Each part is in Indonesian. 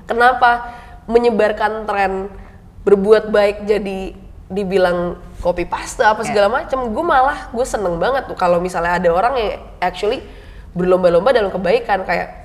kenapa menyebarkan tren berbuat baik jadi dibilang copy paste apa segala macam. Gue seneng banget tuh kalau misalnya ada orang yang actually berlomba-lomba dalam kebaikan. Kayak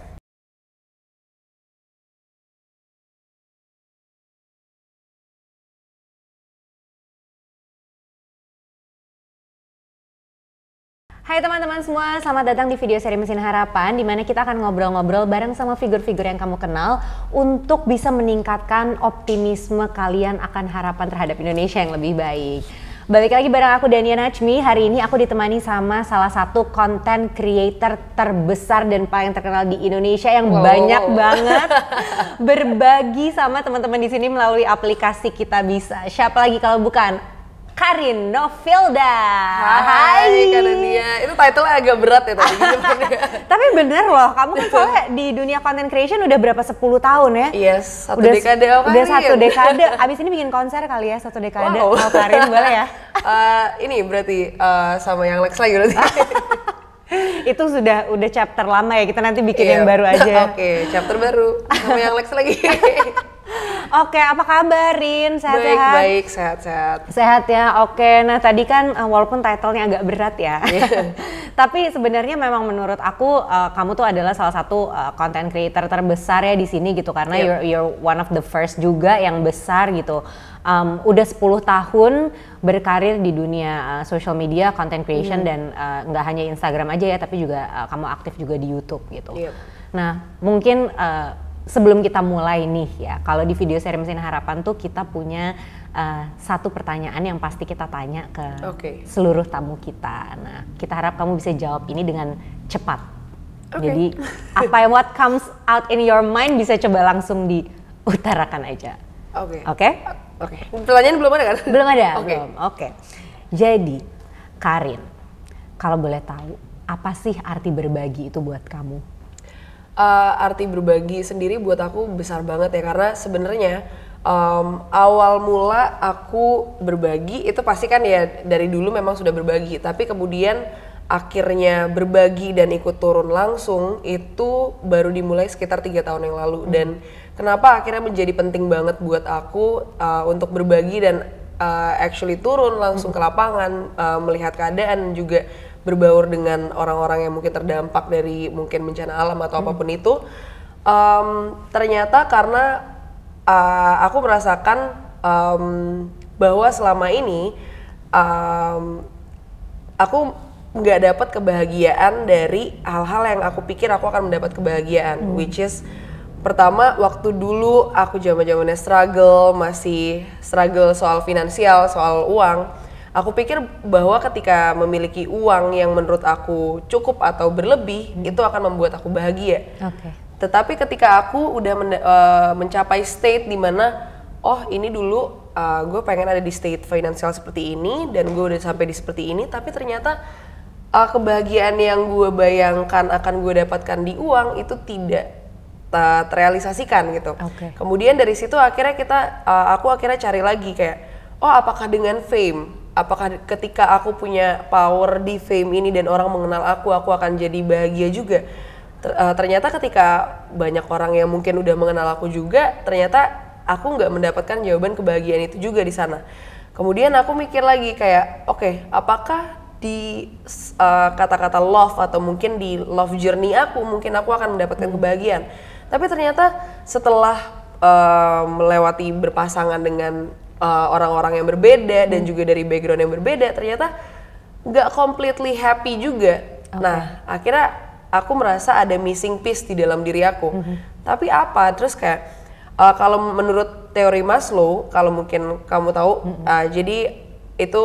Hai teman-teman semua, selamat datang di video seri Mesin Harapan, di mana kita akan ngobrol-ngobrol bareng sama figur-figur yang kamu kenal untuk bisa meningkatkan optimisme kalian akan harapan terhadap Indonesia yang lebih baik. Balik lagi bareng aku Dania Najmi. Hari ini aku ditemani sama salah satu content creator terbesar dan paling terkenal di Indonesia yang banyak banget berbagi sama teman-teman di sini melalui aplikasi Kita Bisa. Siapa lagi kalau bukan Karin Novilda. Hai Kak Dania, itu title-nya agak berat ya tadi. Tapi bener loh, kamu kan soalnya di dunia content creation udah berapa 10 tahun ya? Yes, satu dekade apa? Udah satu dekade, abis ini bikin konser kali ya, satu dekade. Wow. Oh, Karin boleh ya? Ini berarti sama yang Lex lagi berarti. Itu udah chapter lama ya, kita nanti bikin yang baru aja. Oke, chapter baru sama yang Lex lagi. Oke, apa kabar Rin? Sehat-sehat? Baik, sehat-sehat. Sehat ya, oke. Nah tadi kan walaupun title-nya agak berat ya, tapi sebenarnya memang menurut aku kamu tuh adalah salah satu content creator terbesar ya di sini gitu, karena you're one of the first juga yang besar gitu. Udah 10 tahun berkarir di dunia social media, content creation dan nggak hanya Instagram aja ya, tapi juga kamu aktif juga di YouTube gitu. Nah mungkin sebelum kita mulai nih ya, kalau di video seri Mesin Harapan tuh kita punya satu pertanyaan yang pasti kita tanya ke seluruh tamu kita. Nah, kita harap kamu bisa jawab ini dengan cepat. Jadi apa yang what comes out in your mind bisa coba langsung diutarakan aja. Oke. Pertanyaan belum ada kan? Belum ada. Oke. Jadi, Karin, kalau boleh tahu, apa sih arti berbagi itu buat kamu? Arti berbagi sendiri buat aku besar banget ya, karena sebenarnya awal mula aku berbagi itu pasti kan ya dari dulu memang sudah berbagi, tapi kemudian akhirnya berbagi dan ikut turun langsung itu baru dimulai sekitar 3 tahun yang lalu. Dan kenapa akhirnya menjadi penting banget buat aku untuk berbagi dan actually turun langsung ke lapangan, melihat keadaan, juga berbaur dengan orang-orang yang mungkin terdampak dari mungkin bencana alam atau apapun itu. Ternyata karena aku merasakan bahwa selama ini aku nggak dapat kebahagiaan dari hal-hal yang aku pikir aku akan mendapat kebahagiaan, which is pertama waktu dulu aku zaman-zamannya masih struggle soal finansial, soal uang. Aku pikir bahwa ketika memiliki uang yang menurut aku cukup atau berlebih, itu akan membuat aku bahagia. Tetapi ketika aku udah mencapai state di mana, oh ini dulu gue pengen ada di state finansial seperti ini, dan gue udah sampai di seperti ini, tapi ternyata kebahagiaan yang gue bayangkan akan gue dapatkan di uang itu tidak terrealisasikan gitu. Kemudian dari situ akhirnya aku akhirnya cari lagi kayak, oh apakah dengan fame? Apakah ketika aku punya power di fame ini dan orang mengenal aku akan jadi bahagia juga? Ternyata ketika banyak orang yang mungkin udah mengenal aku juga, ternyata aku nggak mendapatkan jawaban kebahagiaan itu juga di sana. Kemudian aku mikir lagi kayak, apakah di kata-kata love atau mungkin di love journey mungkin aku akan mendapatkan kebahagiaan. Tapi ternyata setelah melewati berpasangan dengan orang-orang yang berbeda dan juga dari background yang berbeda, ternyata nggak completely happy juga. Nah, akhirnya aku merasa ada missing piece di dalam diri aku. Tapi apa? Terus kayak kalau menurut teori Maslow, kalau mungkin kamu tahu, jadi itu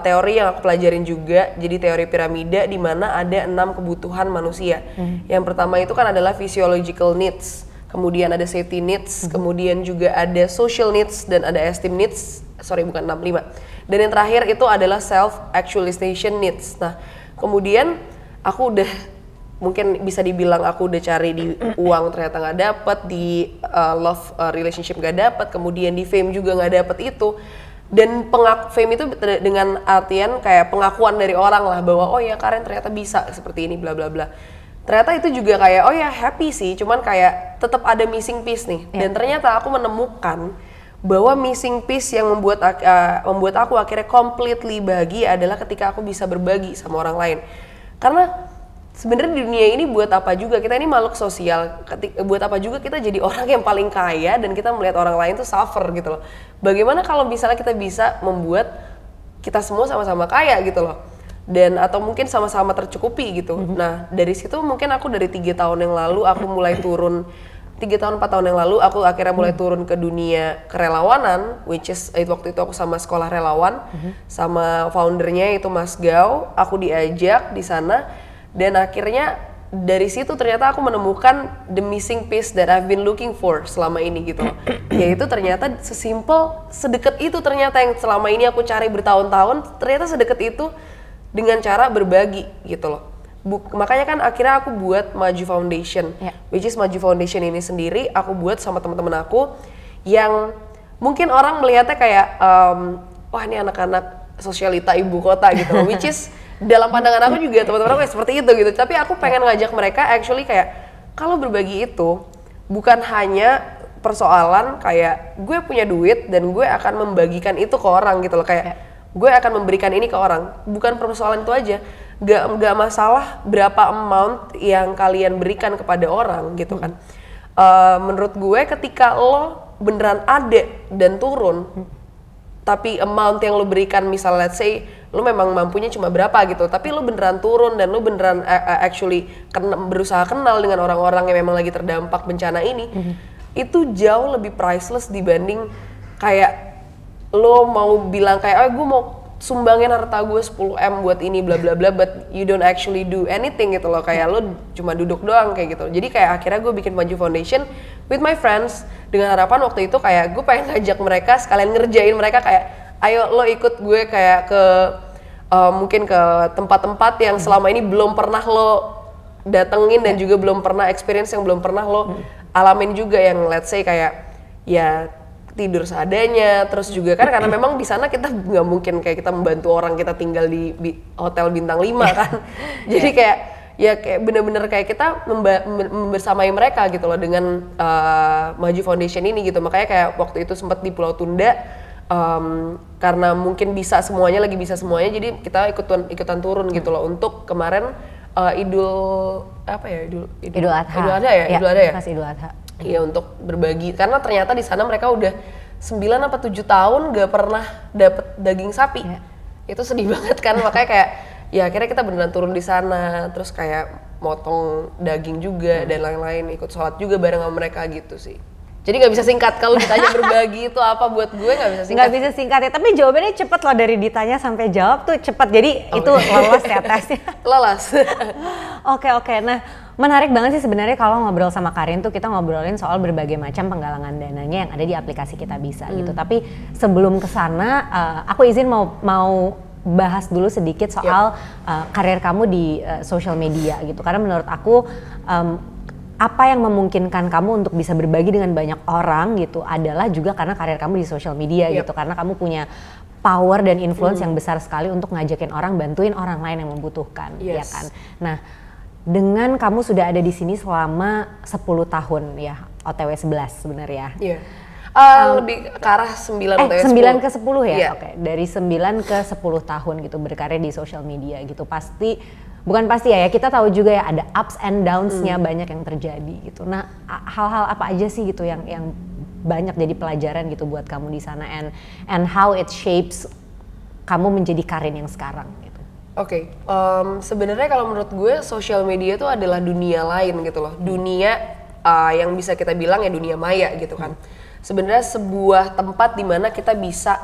teori yang aku pelajarin juga. Jadi teori piramida di mana ada 6 kebutuhan manusia. Yang pertama itu kan adalah physiological needs. Kemudian ada safety needs, kemudian juga ada social needs, dan ada esteem needs, bukan 6, 5. Dan yang terakhir itu adalah self-actualization needs. Nah, kemudian aku udah, mungkin bisa dibilang aku udah cari di uang ternyata nggak dapet, di love relationship nggak dapet, kemudian di fame juga nggak dapet itu. Dan fame itu dengan artian kayak pengakuan dari orang lah, bahwa oh ya Karen ternyata bisa seperti ini, bla bla bla. ternyata itu juga kayak oh ya happy sih, cuman kayak tetap ada missing piece nih. Dan ternyata aku menemukan bahwa missing piece yang membuat aku akhirnya completely bahagia adalah ketika aku bisa berbagi sama orang lain. Karena sebenarnya di dunia ini buat apa juga, kita ini makhluk sosial, buat apa juga kita jadi orang yang paling kaya dan kita melihat orang lain tuh suffer gitu loh. Bagaimana kalau misalnya kita bisa membuat kita semua sama-sama kaya gitu loh, dan atau mungkin sama-sama tercukupi gitu. Nah dari situ mungkin aku dari 3 tahun yang lalu aku mulai turun, 4 tahun yang lalu aku akhirnya mulai turun ke dunia kerelawanan, which is waktu itu aku sama sekolah relawan, sama foundernya itu Mas Gao, aku diajak di sana, dan akhirnya dari situ ternyata aku menemukan the missing piece that I've been looking for selama ini gitu loh. Yaitu ternyata sedekat itu ternyata yang selama ini aku cari bertahun-tahun, ternyata sedekat itu dengan cara berbagi gitu loh. Makanya kan akhirnya aku buat Maju Foundation, which is Maju Foundation ini sendiri aku buat sama teman-teman aku yang mungkin orang melihatnya kayak wah ini anak-anak sosialita ibu kota gitu loh, which is dalam pandangan aku juga teman-teman aku seperti itu gitu. Tapi aku pengen ngajak mereka actually kayak kalau berbagi itu bukan hanya persoalan kayak gue punya duit dan gue akan membagikan itu ke orang gitu loh, kayak gue akan memberikan ini ke orang. Bukan persoalan itu aja, gak masalah berapa amount yang kalian berikan kepada orang gitu kan. Menurut gue ketika lo beneran ada dan turun, tapi amount yang lo berikan misalnya let's say lo memang mampunya cuma berapa gitu, tapi lo beneran turun dan lo beneran actually berusaha kenal dengan orang-orang yang memang lagi terdampak bencana ini, itu jauh lebih priceless dibanding kayak lo mau bilang kayak gue mau sumbangin harta gue 10M buat ini bla bla bla, but you don't actually do anything gitu loh, kayak lo cuma duduk doang kayak gitu. Jadi kayak akhirnya gue bikin Maju Foundation with my friends dengan harapan waktu itu kayak gue pengen ngajak mereka sekalian ngerjain mereka kayak ayo lo ikut gue kayak ke mungkin ke tempat-tempat yang selama ini belum pernah lo datengin dan juga belum pernah experience yang belum pernah lo alamin juga, yang let's say kayak ya tidur seadanya, terus juga kan karena memang di sana kita nggak mungkin kayak kita membantu orang kita tinggal di hotel bintang 5 kan. Jadi kayak ya kayak bener-bener kayak kita membersamai mereka gitu loh dengan Maju Foundation ini gitu. Makanya kayak waktu itu sempat di Pulau Tunda, karena mungkin lagi bisa semuanya, jadi kita ikutan turun gitu loh untuk kemarin Idul Adha ya? Pas Idul Adha. Iya, untuk berbagi, karena ternyata di sana mereka udah 9 apa 7 tahun gak pernah dapet daging sapi. Itu sedih banget kan, makanya kayak ya akhirnya kita beneran turun di sana, terus kayak motong daging juga dan lain-lain, ikut sholat juga bareng sama mereka gitu sih. Jadi nggak bisa singkat, kalau ditanya berbagi itu apa buat gue nggak bisa singkat. Nggak bisa singkat ya, tapi jawabannya cepet loh, dari ditanya sampai jawab tuh cepet, jadi itu lolos ya tesnya. Lolos. Oke. Nah, menarik banget sih sebenarnya kalau ngobrol sama Karin tuh kita ngobrolin soal berbagai macam penggalangan dananya yang ada di aplikasi Kita Bisa gitu. Tapi sebelum kesana, aku izin mau bahas dulu sedikit soal karir kamu di social media gitu. Karena menurut aku apa yang memungkinkan kamu untuk bisa berbagi dengan banyak orang gitu adalah juga karena karir kamu di social media gitu. Karena kamu punya power dan influence yang besar sekali untuk ngajakin orang, bantuin orang lain yang membutuhkan, ya kan. Nah, dengan kamu sudah ada di sini selama 10 tahun ya, OTW 11 sebenarnya. Iya. Lebih ke arah 9 OTW 9 ke 10 ya? Yeah. Oke. Dari 9 ke 10 tahun gitu berkarya di social media gitu. Bukan pasti ya, kita tahu juga ya ada ups and downs-nya banyak yang terjadi gitu. Nah, hal-hal apa aja sih gitu yang banyak jadi pelajaran gitu buat kamu di sana, and how it shapes kamu menjadi Karin yang sekarang gitu. Oke, sebenarnya kalau menurut gue social media itu adalah dunia lain gitu loh. Dunia yang bisa kita bilang ya dunia maya gitu kan. Sebenarnya sebuah tempat di mana kita bisa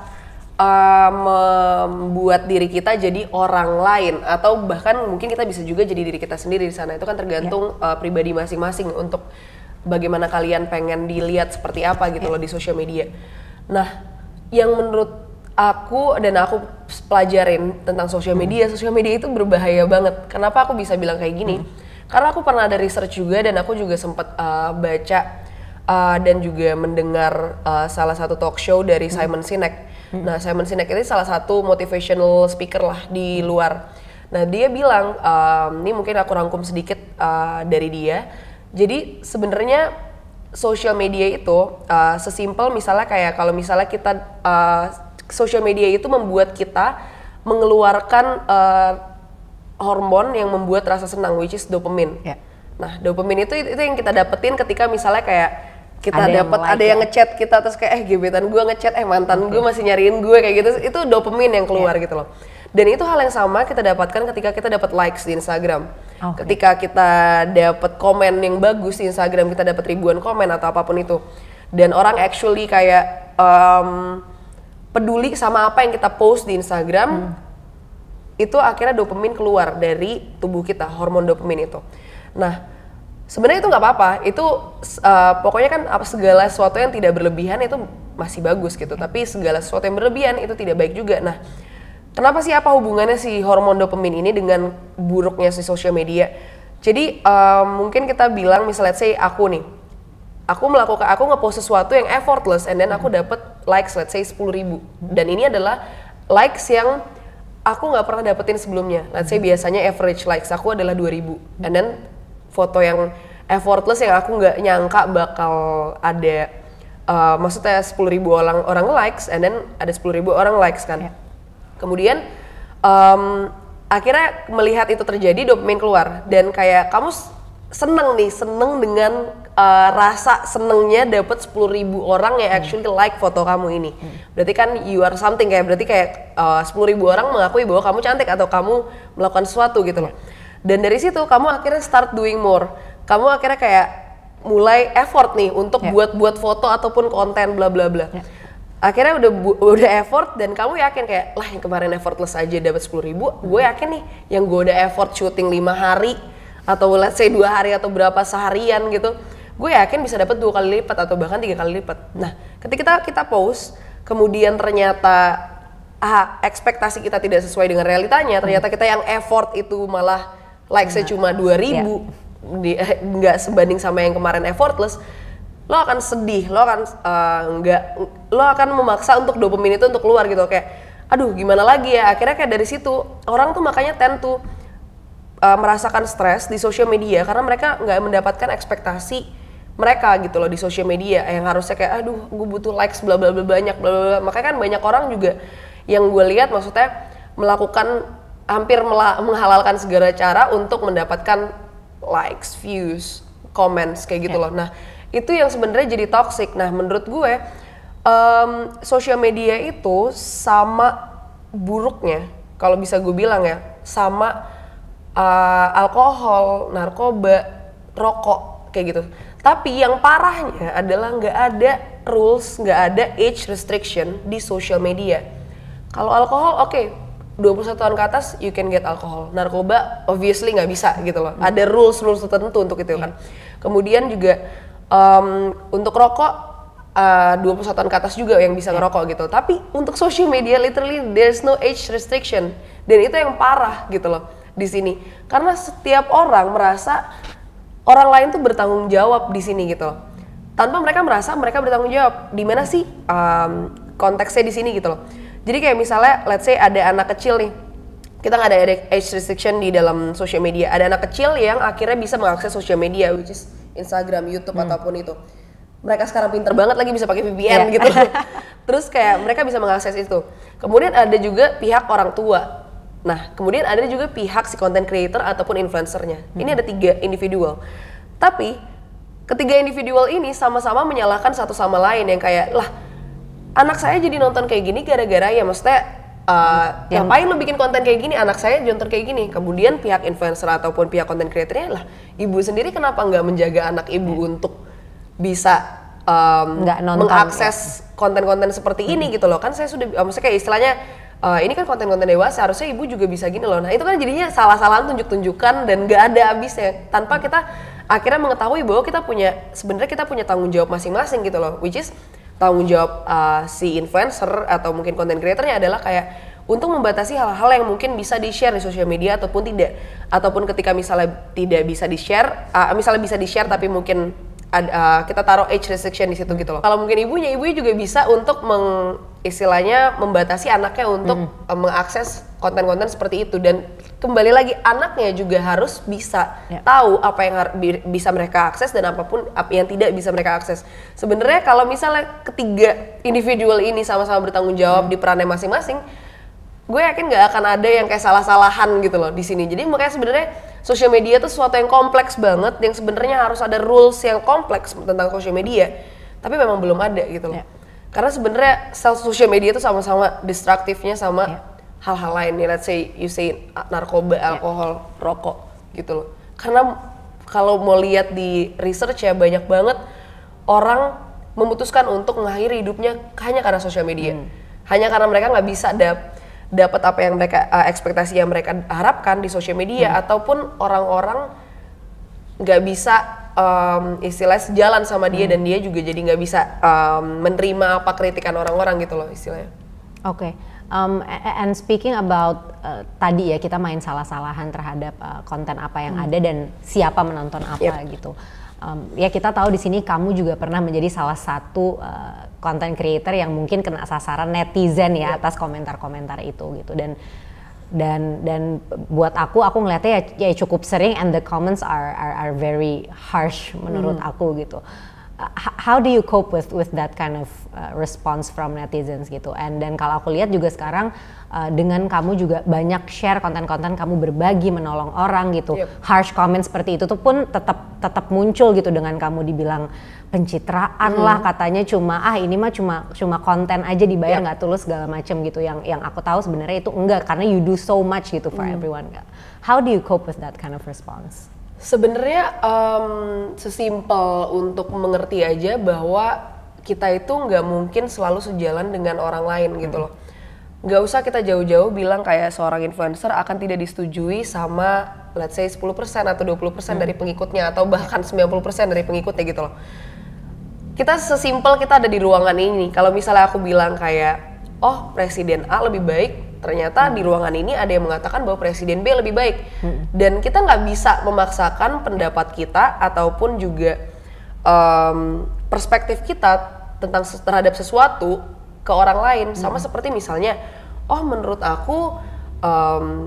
membuat diri kita jadi orang lain, atau bahkan mungkin kita bisa juga jadi diri kita sendiri di sana. Itu kan tergantung pribadi masing-masing untuk bagaimana kalian pengen dilihat seperti apa gitu loh di social media. Nah, yang menurut aku dan aku pelajarin tentang social media itu berbahaya banget. Kenapa aku bisa bilang kayak gini? Karena aku pernah ada research juga, dan aku juga sempat baca dan juga mendengar salah satu talk show dari Simon Sinek. Nah, Simon Sinek ini salah satu motivational speaker lah di luar. Nah dia bilang, ini mungkin aku rangkum sedikit dari dia. Jadi sebenarnya social media itu sesimpel misalnya kayak kalau misalnya kita social media itu membuat kita mengeluarkan hormon yang membuat rasa senang, which is dopamine. Yeah. Nah dopamine itu yang kita dapetin ketika misalnya kayak kita dapat like ada yang ngechat kita terus kayak gebetan gue ngechat mantan gue masih nyariin gue kayak gitu, itu dopamine yang keluar gitu loh. Dan itu hal yang sama kita dapatkan ketika kita dapat likes di Instagram. Ketika kita dapat komen yang bagus di Instagram, kita dapat ribuan komen atau apapun itu. Dan orang actually kayak peduli sama apa yang kita post di Instagram, itu akhirnya dopamin keluar dari tubuh kita, hormon dopamin itu. Nah, sebenarnya itu nggak apa-apa, itu pokoknya kan segala sesuatu yang tidak berlebihan itu masih bagus gitu, tapi segala sesuatu yang berlebihan itu tidak baik juga. Nah, kenapa sih, apa hubungannya si hormon dopamin ini dengan buruknya si social media? Jadi mungkin kita bilang misalnya, let's say aku nge-post sesuatu yang effortless and then aku dapat likes let's say 10.000, dan ini adalah likes yang aku nggak pernah dapetin sebelumnya. Let's say biasanya average likes aku adalah 2.000, and then foto yang effortless yang aku nggak nyangka bakal ada maksudnya 10.000 orang likes, and then ada 10.000 orang likes kan. Kemudian akhirnya melihat itu terjadi, dopamin keluar, dan kayak kamu seneng dengan rasa senengnya dapat 10.000 orang yang actually like foto kamu ini. Berarti kan you are something, berarti kayak 10.000 orang mengakui bahwa kamu cantik atau kamu melakukan sesuatu gitu loh. Dan dari situ kamu akhirnya start doing more. Kamu akhirnya kayak mulai effort nih untuk buat foto ataupun konten bla bla bla. Akhirnya udah effort, dan kamu yakin kayak lah yang kemarin effortless aja dapat 10.000, gue yakin nih yang gue udah effort syuting 5 hari atau let's say 2 hari atau berapa seharian gitu, gue yakin bisa dapat 2 kali lipat atau bahkan 3 kali lipat. Nah, ketika kita post, kemudian ternyata ekspektasi kita tidak sesuai dengan realitanya, ternyata kita yang effort itu malah likes-nya cuma 2.000, nggak sebanding sama yang kemarin effortless, lo akan sedih, lo akan memaksa untuk dopamin itu untuk keluar gitu, kayak aduh gimana lagi ya. Akhirnya kayak dari situ orang tuh makanya tend to merasakan stres di social media karena mereka nggak mendapatkan ekspektasi mereka gitu loh di social media, yang harusnya kayak aduh gue butuh likes bla bla bla banyak bla bla. Makanya kan banyak orang juga yang gue lihat maksudnya melakukan hampir menghalalkan segala cara untuk mendapatkan likes, views, comments kayak gitu loh. Nah, itu yang sebenarnya jadi toxic. Nah, menurut gue social media itu sama buruknya, kalau bisa gue bilang ya, sama alkohol, narkoba, rokok kayak gitu. Tapi yang parahnya adalah nggak ada rules, nggak ada age restriction di social media. Kalau alkohol, oke, 21 tahun ke atas you can get alkohol. Narkoba obviously nggak bisa gitu loh. Ada rules tertentu untuk itu kan. Kemudian juga untuk rokok 21 tahun ke atas juga yang bisa ngerokok gitu. Tapi untuk social media literally there's no age restriction. Dan itu yang parah gitu loh di sini. Karena setiap orang merasa orang lain tuh bertanggung jawab di sini gitu loh. Tanpa mereka merasa mereka bertanggung jawab. Di mana sih konteksnya di sini gitu loh. Jadi kayak misalnya let's say ada anak kecil nih. Kita nggak ada age restriction di dalam social media. Ada anak kecil yang akhirnya bisa mengakses social media, which is Instagram, YouTube ataupun itu. Mereka sekarang pinter banget lagi bisa pakai VPN gitu. Terus kayak mereka bisa mengakses itu. Kemudian ada juga pihak orang tua. Nah, kemudian ada juga pihak si content creator ataupun influencernya. Ini ada 3 individual. Tapi ketiga individual ini sama-sama menyalahkan satu sama lain, yang kayak lah anak saya jadi nonton kayak gini gara-gara ya maksudnya ngapain lo bikin konten kayak gini, anak saya nonton kayak gini. Kemudian pihak influencer ataupun pihak content creatornya lah ibu sendiri kenapa nggak menjaga anak ibu untuk bisa mengakses konten-konten seperti ini gitu loh. Kan saya sudah maksudnya kayak istilahnya ini kan konten-konten dewasa, harusnya ibu juga bisa gini loh. Nah itu kan jadinya salah-salahan tunjuk-tunjukkan dan nggak ada habisnya tanpa kita akhirnya mengetahui bahwa sebenarnya kita punya tanggung jawab masing-masing gitu loh, which is tanggung jawab si influencer atau mungkin content creatornya adalah kayak untuk membatasi hal-hal yang mungkin bisa di-share di sosial media ataupun tidak. Ataupun ketika misalnya tidak bisa di-share, misalnya bisa di-share tapi mungkin kita taruh age restriction di situ gitu loh. Kalau mungkin ibunya juga bisa untuk istilahnya membatasi anaknya untuk mengakses konten-konten seperti itu. Dan kembali lagi anaknya juga harus bisa tahu apa yang bisa mereka akses dan apapun yang tidak bisa mereka akses. Sebenarnya kalau misalnya ketiga individual ini sama-sama bertanggung jawab di perannya masing-masing, gue yakin nggak akan ada yang kayak salah-salahan gitu loh di sini. Jadi makanya sebenarnya sosial media itu sesuatu yang kompleks banget, yang sebenarnya harus ada rules yang kompleks tentang sosial media, tapi memang belum ada gitu loh. Karena sebenarnya sosial media itu sama-sama destruktifnya sama hal-hal lain nih, let's say you say narkoba, alkohol, rokok gitu loh. Karena kalau mau lihat di research ya banyak banget orang memutuskan untuk mengakhiri hidupnya hanya karena sosial media. Hanya karena mereka nggak bisa dapat apa yang mereka ekspektasi yang mereka harapkan di sosial media, ataupun orang-orang nggak bisa istilahnya sejalan sama dia dan dia juga jadi nggak bisa menerima apa kritikan orang-orang gitu loh istilahnya. Oke. And speaking about tadi ya kita main salah-salahan terhadap konten apa yang ada dan siapa menonton apa gitu. Ya kita tahu di sini kamu juga pernah menjadi salah satu content creator yang mungkin kena sasaran netizen ya atas komentar-komentar itu gitu. Dan buat aku ngeliatnya ya cukup sering and the comments are very harsh menurut aku gitu. How do you cope with that kind of response from netizens gitu? And dan kalau aku lihat juga sekarang dengan kamu juga banyak share konten-konten kamu berbagi menolong orang gitu. Harsh comment seperti itu tuh pun tetap muncul gitu dengan kamu dibilang pencitraan lah katanya ini mah cuma konten aja dibayar nggak tulus segala macem gitu. Yang aku tahu sebenarnya itu enggak karena you do so much gitu for everyone. How do you cope with that kind of response? Sebenarnya sesimpel untuk mengerti aja bahwa kita itu nggak mungkin selalu sejalan dengan orang lain gitu loh. Nggak usah kita jauh-jauh bilang kayak seorang influencer akan tidak disetujui sama let's say 10% atau 20% dari pengikutnya atau bahkan 90% dari pengikutnya gitu loh. Kita sesimpel kita ada di ruangan ini. Kalau misalnya aku bilang kayak Presiden A lebih baik, ternyata di ruangan ini ada yang mengatakan bahwa Presiden B lebih baik. Dan kita nggak bisa memaksakan pendapat kita ataupun juga perspektif kita terhadap sesuatu ke orang lain. Sama seperti misalnya, menurut aku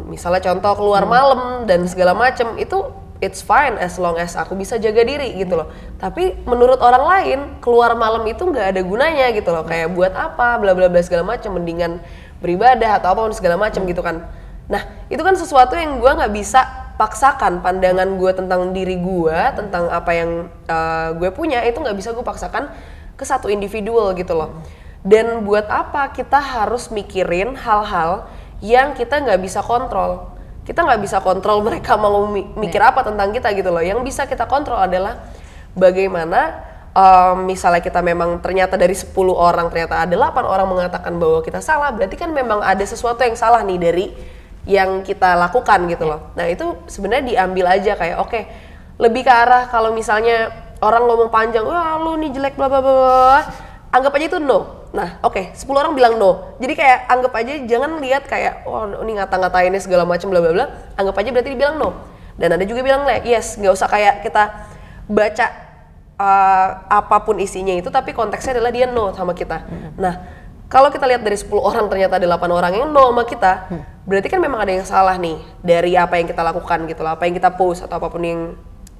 misalnya contoh keluar malam dan segala macam itu it's fine as long as aku bisa jaga diri gitu loh. Tapi menurut orang lain keluar malam itu nggak ada gunanya gitu loh. Kayak buat apa bla bla bla segala macam, mendingan beribadah atau apapun segala macam gitu kan. Nah itu kan sesuatu yang gue nggak bisa paksakan. Pandangan gue tentang diri gue, tentang apa yang gue punya itu nggak bisa gue paksakan ke satu individual gitu loh. Dan buat apa kita harus mikirin hal-hal yang kita nggak bisa kontrol. Kita nggak bisa kontrol mereka mau mikir apa tentang kita gitu loh. Yang bisa kita kontrol adalah bagaimana misalnya kita memang ternyata dari 10 orang ternyata ada 8 orang mengatakan bahwa kita salah, berarti kan memang ada sesuatu yang salah nih dari yang kita lakukan gitu loh. Nah itu sebenarnya diambil aja kayak lebih ke arah kalau misalnya orang ngomong panjang, wah lu nih jelek bla bla bla, anggap aja itu no. Nah 10 orang bilang no, jadi kayak anggap aja jangan lihat kayak ini ngata-ngatainnya segala macam bla bla bla, anggap aja berarti dibilang no. Dan ada juga bilang yes, nggak usah kayak kita baca apapun isinya itu tapi konteksnya adalah dia no sama kita. Nah kalau kita lihat dari 10 orang ternyata ada 8 orang yang no sama kita, berarti kan memang ada yang salah nih dari apa yang kita lakukan gitu loh, apa yang kita post atau apapun yang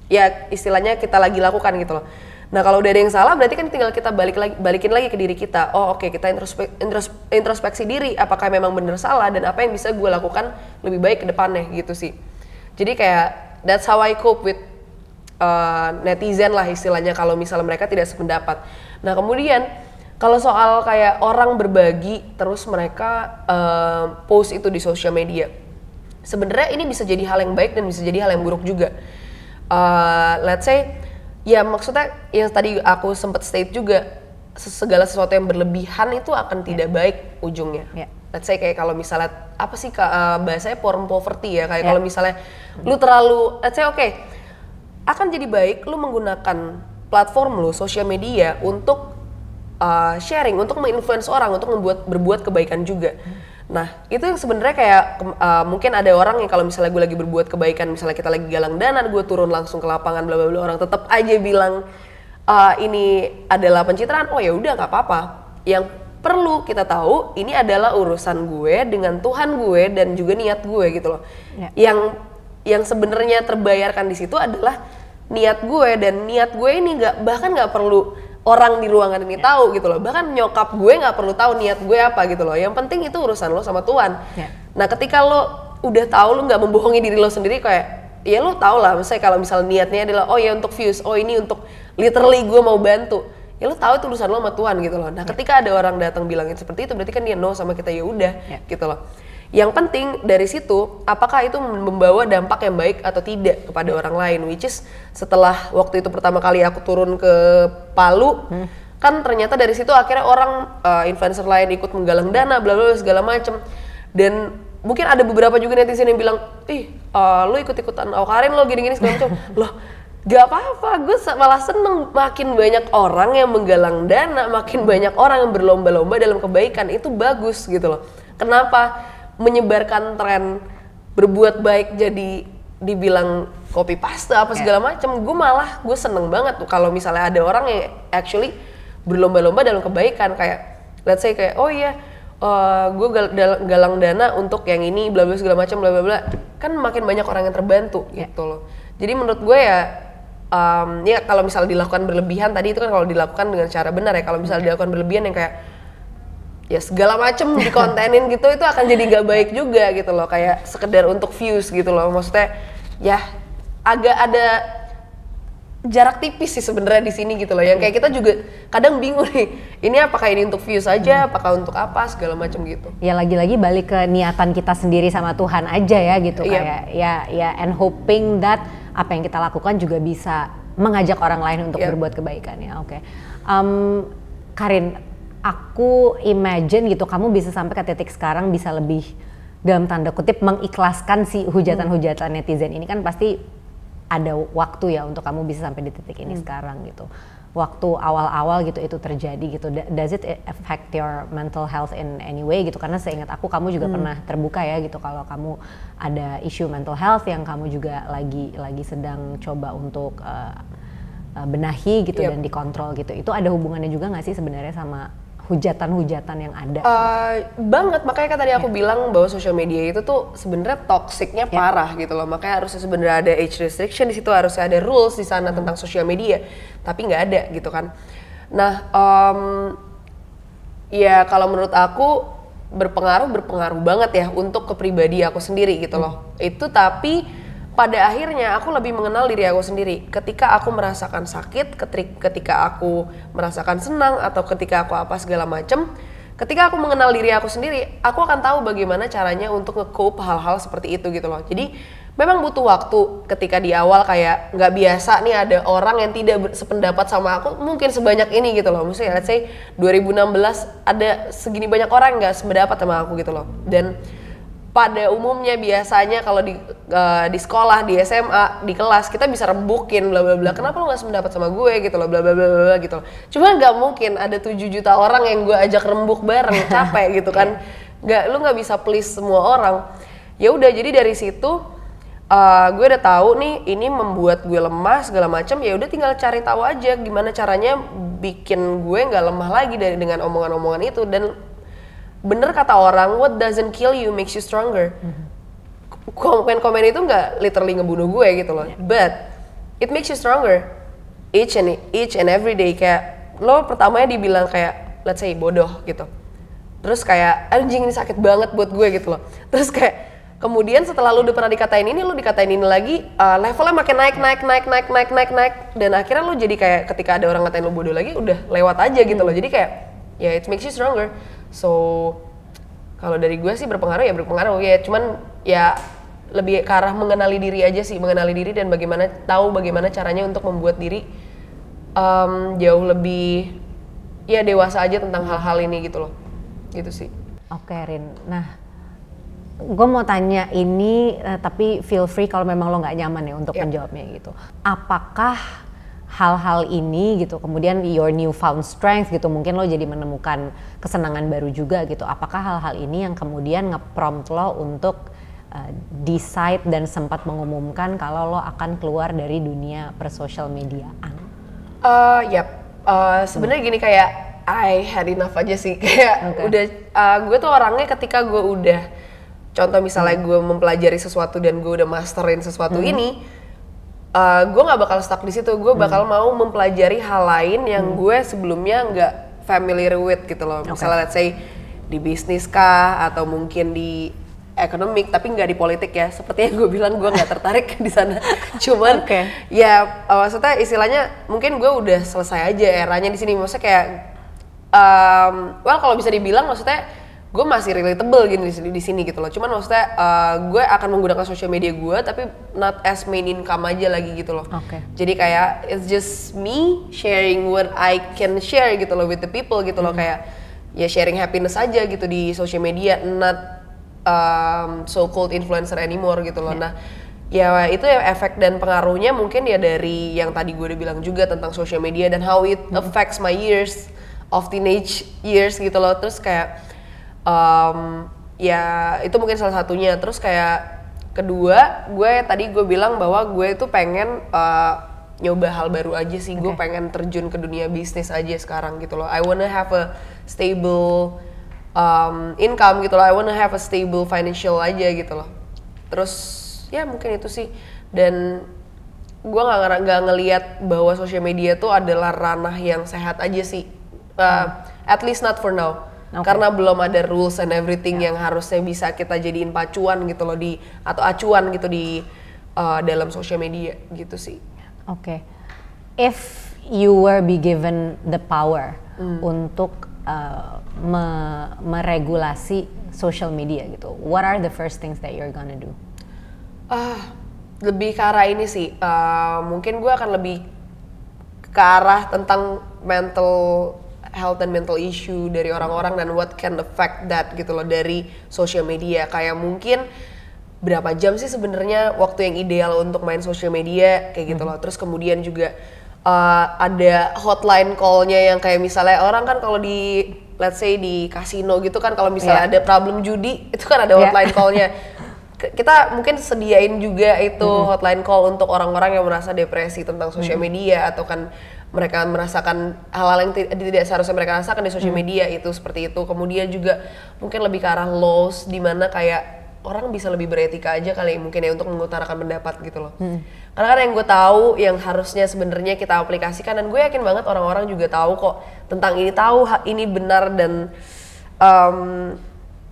ya istilahnya kita lagi lakukan gitu loh. Nah kalau udah ada yang salah berarti kan tinggal kita balikin lagi ke diri kita. Kita introspeksi diri apakah memang benar salah dan apa yang bisa gue lakukan lebih baik ke depannya gitu sih. Jadi kayak that's how I cope with netizen lah istilahnya kalau misalnya mereka tidak sependapat. Nah kemudian kalau soal kayak orang berbagi terus mereka post itu di sosial media, sebenarnya ini bisa jadi hal yang baik dan bisa jadi hal yang buruk juga. Let's say ya maksudnya yang tadi aku sempat state juga segala sesuatu yang berlebihan itu akan tidak baik ujungnya. Let's say kayak kalau misalnya apa sih bahasanya porn poverty ya, kayak kalau misalnya lu terlalu let's say akan jadi baik lu menggunakan platform lu sosial media untuk sharing, untuk menginfluence orang, untuk berbuat kebaikan juga. Nah itu yang sebenarnya kayak mungkin ada orang yang kalau misalnya gue lagi berbuat kebaikan, misalnya kita lagi galang dana, gue turun langsung ke lapangan bla bla bla, orang tetap aja bilang ini adalah pencitraan. Ya udah nggak apa-apa. Yang perlu kita tahu ini adalah urusan gue dengan Tuhan gue dan juga niat gue gitu loh. Yang sebenarnya terbayarkan di situ adalah niat gue, dan niat gue ini bahkan nggak perlu orang di ruangan ini tahu gitu loh. Bahkan nyokap gue nggak perlu tahu niat gue apa gitu loh. Yang penting itu urusan lo sama Tuhan. Nah ketika lo udah tahu, lo nggak membohongi diri lo sendiri, kayak ya lo tau lah, misalnya kalau niatnya adalah oh ya untuk views, oh ini untuk literally gue mau bantu, ya lo tahu itu urusan lo sama Tuhan gitu loh. Nah ketika ada orang datang bilangin seperti itu, berarti kan dia no sama kita, ya udah gitu loh. Yang penting dari situ, apakah itu membawa dampak yang baik atau tidak kepada orang lain, which is setelah waktu itu pertama kali aku turun ke Palu, kan ternyata dari situ akhirnya orang influencer lain ikut menggalang dana, bla bla segala macem. Dan mungkin ada beberapa juga netizen yang bilang, lo ikut-ikutan Awkarin lo gini-gini segala macam. Loh, gak apa-apa, gue malah seneng makin banyak orang yang menggalang dana, makin banyak orang yang berlomba-lomba dalam kebaikan, itu bagus gitu loh. Kenapa menyebarkan tren berbuat baik jadi dibilang copy paste apa segala macam? Gue seneng banget tuh kalau misalnya ada orang yang actually berlomba-lomba dalam kebaikan, kayak let's say kayak oh iya gue galang dana untuk yang ini bla bla segala macam bla bla bla, kan makin banyak orang yang terbantu gitu loh. Jadi menurut gue ya kalau misalnya dilakukan berlebihan, tadi itu kan kalau dilakukan dengan cara benar ya, kalau misalnya dilakukan berlebihan yang kayak ya segala macem dikontenin gitu, itu akan jadi nggak baik juga gitu loh, kayak sekedar untuk views gitu loh. Maksudnya ya agak ada jarak tipis sih sebenarnya di sini gitu loh, yang kayak kita juga kadang bingung nih, ini apakah ini untuk views aja, apakah untuk apa segala macam gitu. Ya lagi-lagi balik ke niatan kita sendiri sama Tuhan aja ya gitu, kayak ya and hoping that apa yang kita lakukan juga bisa mengajak orang lain untuk berbuat kebaikan ya. Oke. Karin, aku imagine gitu kamu bisa sampai ke titik sekarang bisa lebih dalam tanda kutip mengikhlaskan si hujatan-hujatan netizen ini, kan pasti ada waktu ya untuk kamu bisa sampai di titik ini sekarang gitu. Waktu awal-awal gitu itu terjadi gitu, does it affect your mental health in any way gitu? Karena seingat aku kamu juga pernah terbuka ya gitu kalau kamu ada isu mental health yang kamu juga lagi sedang coba untuk benahi gitu dan dikontrol gitu. Itu ada hubungannya juga nggak sih sebenarnya sama hujatan-hujatan yang ada? Banget, makanya kan tadi aku bilang bahwa social media itu tuh sebenarnya toksiknya parah gitu loh. Makanya harusnya sebenarnya ada age restriction di situ, harusnya ada rules di sana tentang social media, tapi nggak ada gitu kan. Nah, ya kalau menurut aku berpengaruh banget ya untuk kepribadi aku sendiri gitu loh. Itu tapi pada akhirnya aku lebih mengenal diri aku sendiri. Ketika aku merasakan sakit, ketika aku merasakan senang, atau ketika aku apa segala macem, ketika aku mengenal diri aku sendiri, aku akan tahu bagaimana caranya untuk nge-cope hal-hal seperti itu gitu loh. Jadi memang butuh waktu. Ketika di awal kayak nggak biasa nih ada orang yang tidak sependapat sama aku mungkin sebanyak ini gitu loh. Maksudnya let's say 2016 ada segini banyak orang yang nggak sependapat sama aku gitu loh. Dan pada umumnya biasanya kalau di sekolah, di SMA, di kelas kita bisa rembukin bla bla bla. Kenapa lo nggak sependapat sama gue gitu loh, bla bla bla bla gitu loh. Cuma nggak mungkin ada 7 juta orang yang gue ajak rembuk bareng, capek gitu kan. Lu nggak bisa please semua orang. Ya udah, jadi dari situ gue udah tahu nih ini membuat gue lemah segala macam. Ya udah tinggal cari tahu aja gimana caranya bikin gue nggak lemah lagi dengan omongan-omongan itu. Dan bener kata orang, what doesn't kill you makes you stronger. Komen-komen itu nggak literally ngebunuh gue gitu loh, but it makes you stronger each and every day. Kayak lo pertamanya dibilang kayak let's say bodoh gitu, terus kayak anjing ini sakit banget buat gue gitu loh. Terus kayak kemudian setelah lo udah pernah dikatain ini, lo dikatain ini lagi, levelnya makin naik, dan akhirnya lo jadi kayak ketika ada orang ngatain lo bodoh lagi, udah lewat aja gitu loh. Jadi kayak ya it makes you stronger. So kalau dari gue sih berpengaruh ya, cuman ya lebih ke arah mengenali diri aja sih, mengenali diri dan tahu bagaimana caranya untuk membuat diri jauh lebih ya dewasa aja tentang hal-hal ini gitu loh, gitu sih. Oke Rin, nah gue mau tanya ini tapi feel free kalau memang lo nggak nyaman ya untuk menjawabnya gitu. Apakah hal-hal ini gitu, kemudian your newfound strength gitu, mungkin lo jadi menemukan kesenangan baru juga gitu. Apakah hal-hal ini yang kemudian nge-prompt lo untuk decide dan sempat mengumumkan kalau lo akan keluar dari dunia persosial mediaan? Sebenarnya gini, kayak I had enough aja sih, kayak udah gue tuh orangnya ketika gue udah contoh misalnya gue mempelajari sesuatu dan gue udah masterin sesuatu ini, gue nggak bakal stuck di situ, gue bakal mau mempelajari hal lain yang gue sebelumnya nggak familiar with gitu loh. Misalnya let's say di bisnis kah atau mungkin di ekonomik, tapi nggak di politik ya. Seperti yang gue bilang, gue nggak tertarik di sana. Cuman ya maksudnya istilahnya mungkin gue udah selesai aja eranya di sini. Maksudnya kayak well kalau bisa dibilang maksudnya gue masih relatable gini di sini gitu loh. Cuman maksudnya gue akan menggunakan social media gue tapi not as main income aja lagi gitu loh. Jadi kayak it's just me sharing what I can share gitu loh with the people gitu loh, kayak ya sharing happiness aja gitu di social media, not so-called influencer anymore gitu loh. Nah, ya itu ya efek dan pengaruhnya mungkin ya dari yang tadi gue udah bilang juga tentang social media dan how it affects my years of teenage years gitu loh. Terus kayak ya itu mungkin salah satunya. Terus kayak kedua, gue bilang bahwa gue itu pengen nyoba hal baru aja sih. Gue pengen terjun ke dunia bisnis aja sekarang gitu loh. I wanna have a stable income gitu loh. I wanna have a stable financial aja gitu loh. Terus ya mungkin itu sih. Dan gue nggak ngelihat bahwa social media tuh adalah ranah yang sehat aja sih. At least not for now. Karena belum ada rules and everything yang harusnya bisa kita jadiin pacuan gitu loh atau acuan gitu di dalam social media gitu sih. If you were be given the power untuk meregulasi social media gitu, what are the first things that you're gonna do? Lebih ke arah ini sih, mungkin gue akan lebih ke arah tentang mental health and mental issue dari orang-orang dan what can affect that gitu loh dari social media. Kayak mungkin berapa jam sih sebenarnya waktu yang ideal untuk main social media kayak gitu loh. Terus kemudian juga ada hotline call-nya yang kayak misalnya orang kan kalau di let's say di kasino gitu kan kalau misalnya ada problem judi itu kan ada hotline call-nya. Kita mungkin sediain juga itu hotline call untuk orang-orang yang merasa depresi tentang social media atau kan mereka merasakan hal-hal yang tidak seharusnya mereka rasakan di social media itu seperti itu. Kemudian juga mungkin lebih ke arah laws di mana kayak orang bisa lebih beretika aja kali mungkin ya untuk mengutarakan pendapat gitu loh. Karena kan yang gue tahu yang harusnya sebenarnya kita aplikasikan dan gue yakin banget orang-orang juga tahu kok tentang ini, tahu ini benar dan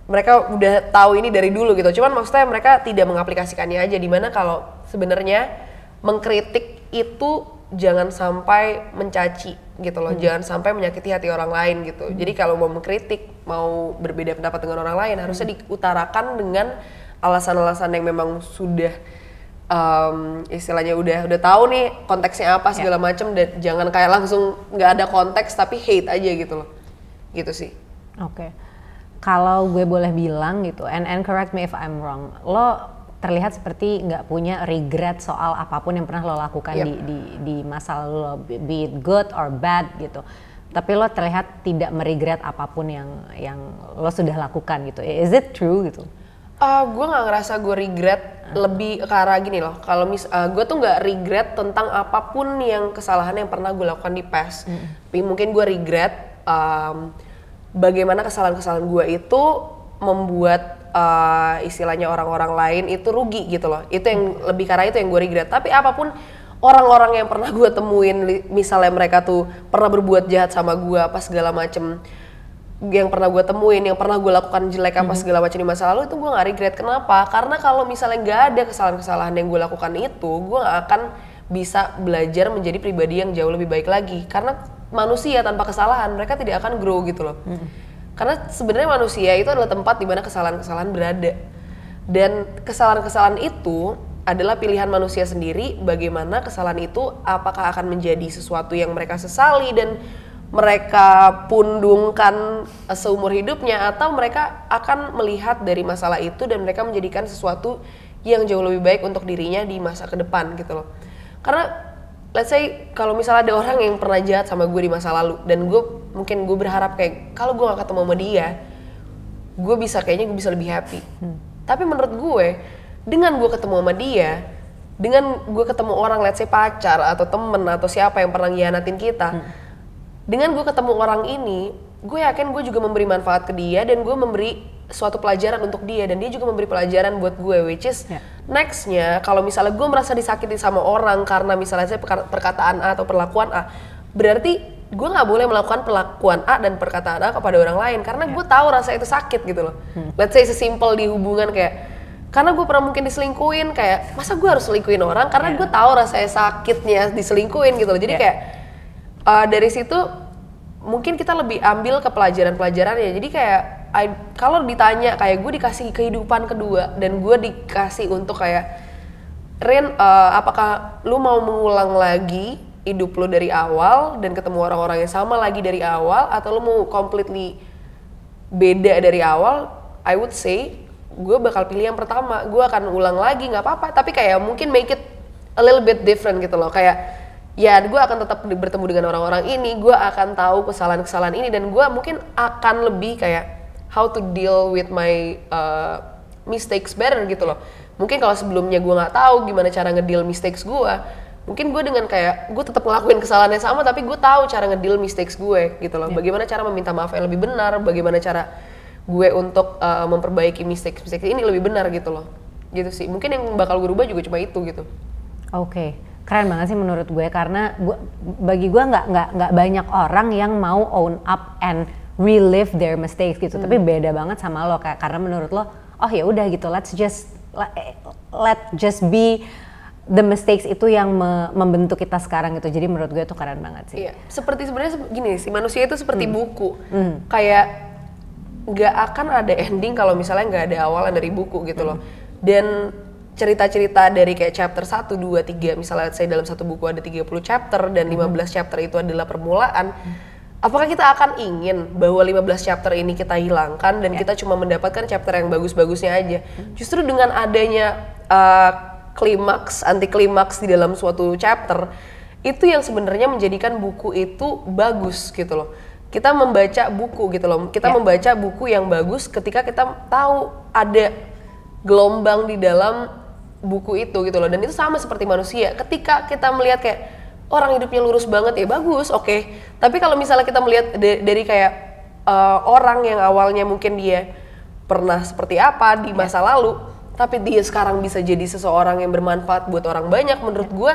mereka udah tahu ini dari dulu gitu. Cuman maksudnya mereka tidak mengaplikasikannya aja, dimana kalau sebenarnya mengkritik itu jangan sampai mencaci gitu loh, jangan sampai menyakiti hati orang lain gitu. Jadi kalau mau mengkritik, mau berbeda pendapat dengan orang lain harusnya diutarakan dengan alasan-alasan yang memang sudah istilahnya udah tahu nih konteksnya apa segala macam, dan jangan kayak langsung nggak ada konteks tapi hate aja gitu loh. Gitu sih. Kalau gue boleh bilang gitu, and correct me if I'm wrong, lo terlihat seperti nggak punya regret soal apapun yang pernah lo lakukan di masa lalu lo, be it good or bad gitu. Tapi lo terlihat tidak meregret apapun yang lo sudah lakukan gitu. Is it true gitu? Gue nggak ngerasa gue regret, lebih ke arah gini loh. Kalau gue tuh nggak regret tentang apapun yang kesalahan yang pernah gue lakukan di past. Tapi mungkin gue regret bagaimana kesalahan-kesalahan gue itu membuat istilahnya orang-orang lain itu rugi gitu loh. Itu yang lebih karena itu yang gue regret. Tapi apapun orang-orang yang pernah gue temuin, misalnya mereka tuh pernah berbuat jahat sama gue apa segala macem, yang pernah gue temuin, yang pernah gue lakukan jelek apa segala macam di masa lalu, itu gue gak regret. Kenapa? Karena kalau misalnya gak ada kesalahan-kesalahan yang gue lakukan itu, gue gak akan bisa belajar menjadi pribadi yang jauh lebih baik lagi. Karena manusia tanpa kesalahan, mereka tidak akan grow gitu loh. Karena sebenarnya manusia itu adalah tempat di mana kesalahan-kesalahan berada. Dan kesalahan-kesalahan itu adalah pilihan manusia sendiri, bagaimana kesalahan itu apakah akan menjadi sesuatu yang mereka sesali dan mereka pundungkan seumur hidupnya, atau mereka akan melihat dari masalah itu dan mereka menjadikan sesuatu yang jauh lebih baik untuk dirinya di masa ke depan gitu loh. Karena let's say kalau misalnya ada orang yang pernah jahat sama gue di masa lalu dan mungkin gue berharap kayak kalau gue gak ketemu sama dia, gue bisa lebih happy. Tapi menurut gue, dengan gue ketemu sama dia, dengan gue ketemu orang let's say pacar atau temen atau siapa yang pernah ngianatin kita, dengan gue ketemu orang ini, gue yakin gue juga memberi manfaat ke dia dan gue memberi suatu pelajaran untuk dia dan dia juga memberi pelajaran buat gue, which is nextnya kalau misalnya gue merasa disakiti sama orang karena misalnya saya perkataan A atau perlakuan A, berarti gue nggak boleh melakukan perlakuan A dan perkataan A kepada orang lain karena gue tahu rasa itu sakit gitu loh. Let's say sesimpel di hubungan kayak karena gue pernah mungkin diselingkuhin, kayak masa gue harus selingkuhin orang karena gue tahu rasanya sakitnya diselingkuhin gitu loh. Jadi kayak dari situ mungkin kita lebih ambil ke pelajaran-pelajarannya. Jadi kayak kalau ditanya kayak gue dikasih kehidupan kedua dan gue dikasih untuk kayak Rin, apakah lu mau mengulang lagi hidup lu dari awal dan ketemu orang-orang yang sama lagi dari awal, atau lu mau completely beda dari awal? I would say gue bakal pilih yang pertama. Gue akan ulang lagi, nggak apa-apa, tapi kayak mungkin make it a little bit different gitu loh. Kayak ya gue akan tetap bertemu dengan orang-orang ini, gue akan tahu kesalahan-kesalahan ini, dan gue mungkin akan lebih kayak how to deal with my mistakes better gitu loh. Mungkin kalau sebelumnya gue nggak tahu gimana cara ngedeal mistakes gue, mungkin gue dengan kayak gue tetap ngelakuin kesalahan yang sama, tapi gue tahu cara ngedeal mistakes gue gitu loh. Bagaimana cara meminta maaf yang lebih benar, bagaimana cara gue untuk memperbaiki mistakes ini lebih benar gitu loh. Gitu sih. Mungkin yang bakal gue rubah juga cuma itu gitu. Oke. Keren banget sih menurut gue, karena bagi gue nggak banyak orang yang mau own up and relive their mistakes gitu. Tapi beda banget sama lo, karena menurut lo, oh ya udah gitu, let just be the mistakes itu yang membentuk kita sekarang gitu. Jadi menurut gue itu keren banget sih. Iya. Seperti sebenarnya gini sih, manusia itu seperti buku. Kayak nggak akan ada ending kalau misalnya nggak ada awalan dari buku gitu loh. Dan cerita-cerita dari kayak chapter 1, 2, 3, misalnya saya dalam satu buku ada 30 chapter dan 15 chapter itu adalah permulaan. Apakah kita akan ingin bahwa 15 chapter ini kita hilangkan dan kita cuma mendapatkan chapter yang bagus-bagusnya aja? Justru dengan adanya klimaks, anti klimaks di dalam suatu chapter, itu yang sebenarnya menjadikan buku itu bagus gitu loh. Kita membaca buku gitu loh, kita membaca buku yang bagus ketika kita tahu ada gelombang di dalam buku itu gitu loh. Dan itu sama seperti manusia, ketika kita melihat kayak orang hidupnya lurus banget ya bagus, oke. Tapi kalau misalnya kita melihat dari kayak orang yang awalnya mungkin dia pernah seperti apa di masa lalu, tapi dia sekarang bisa jadi seseorang yang bermanfaat buat orang banyak, menurut gue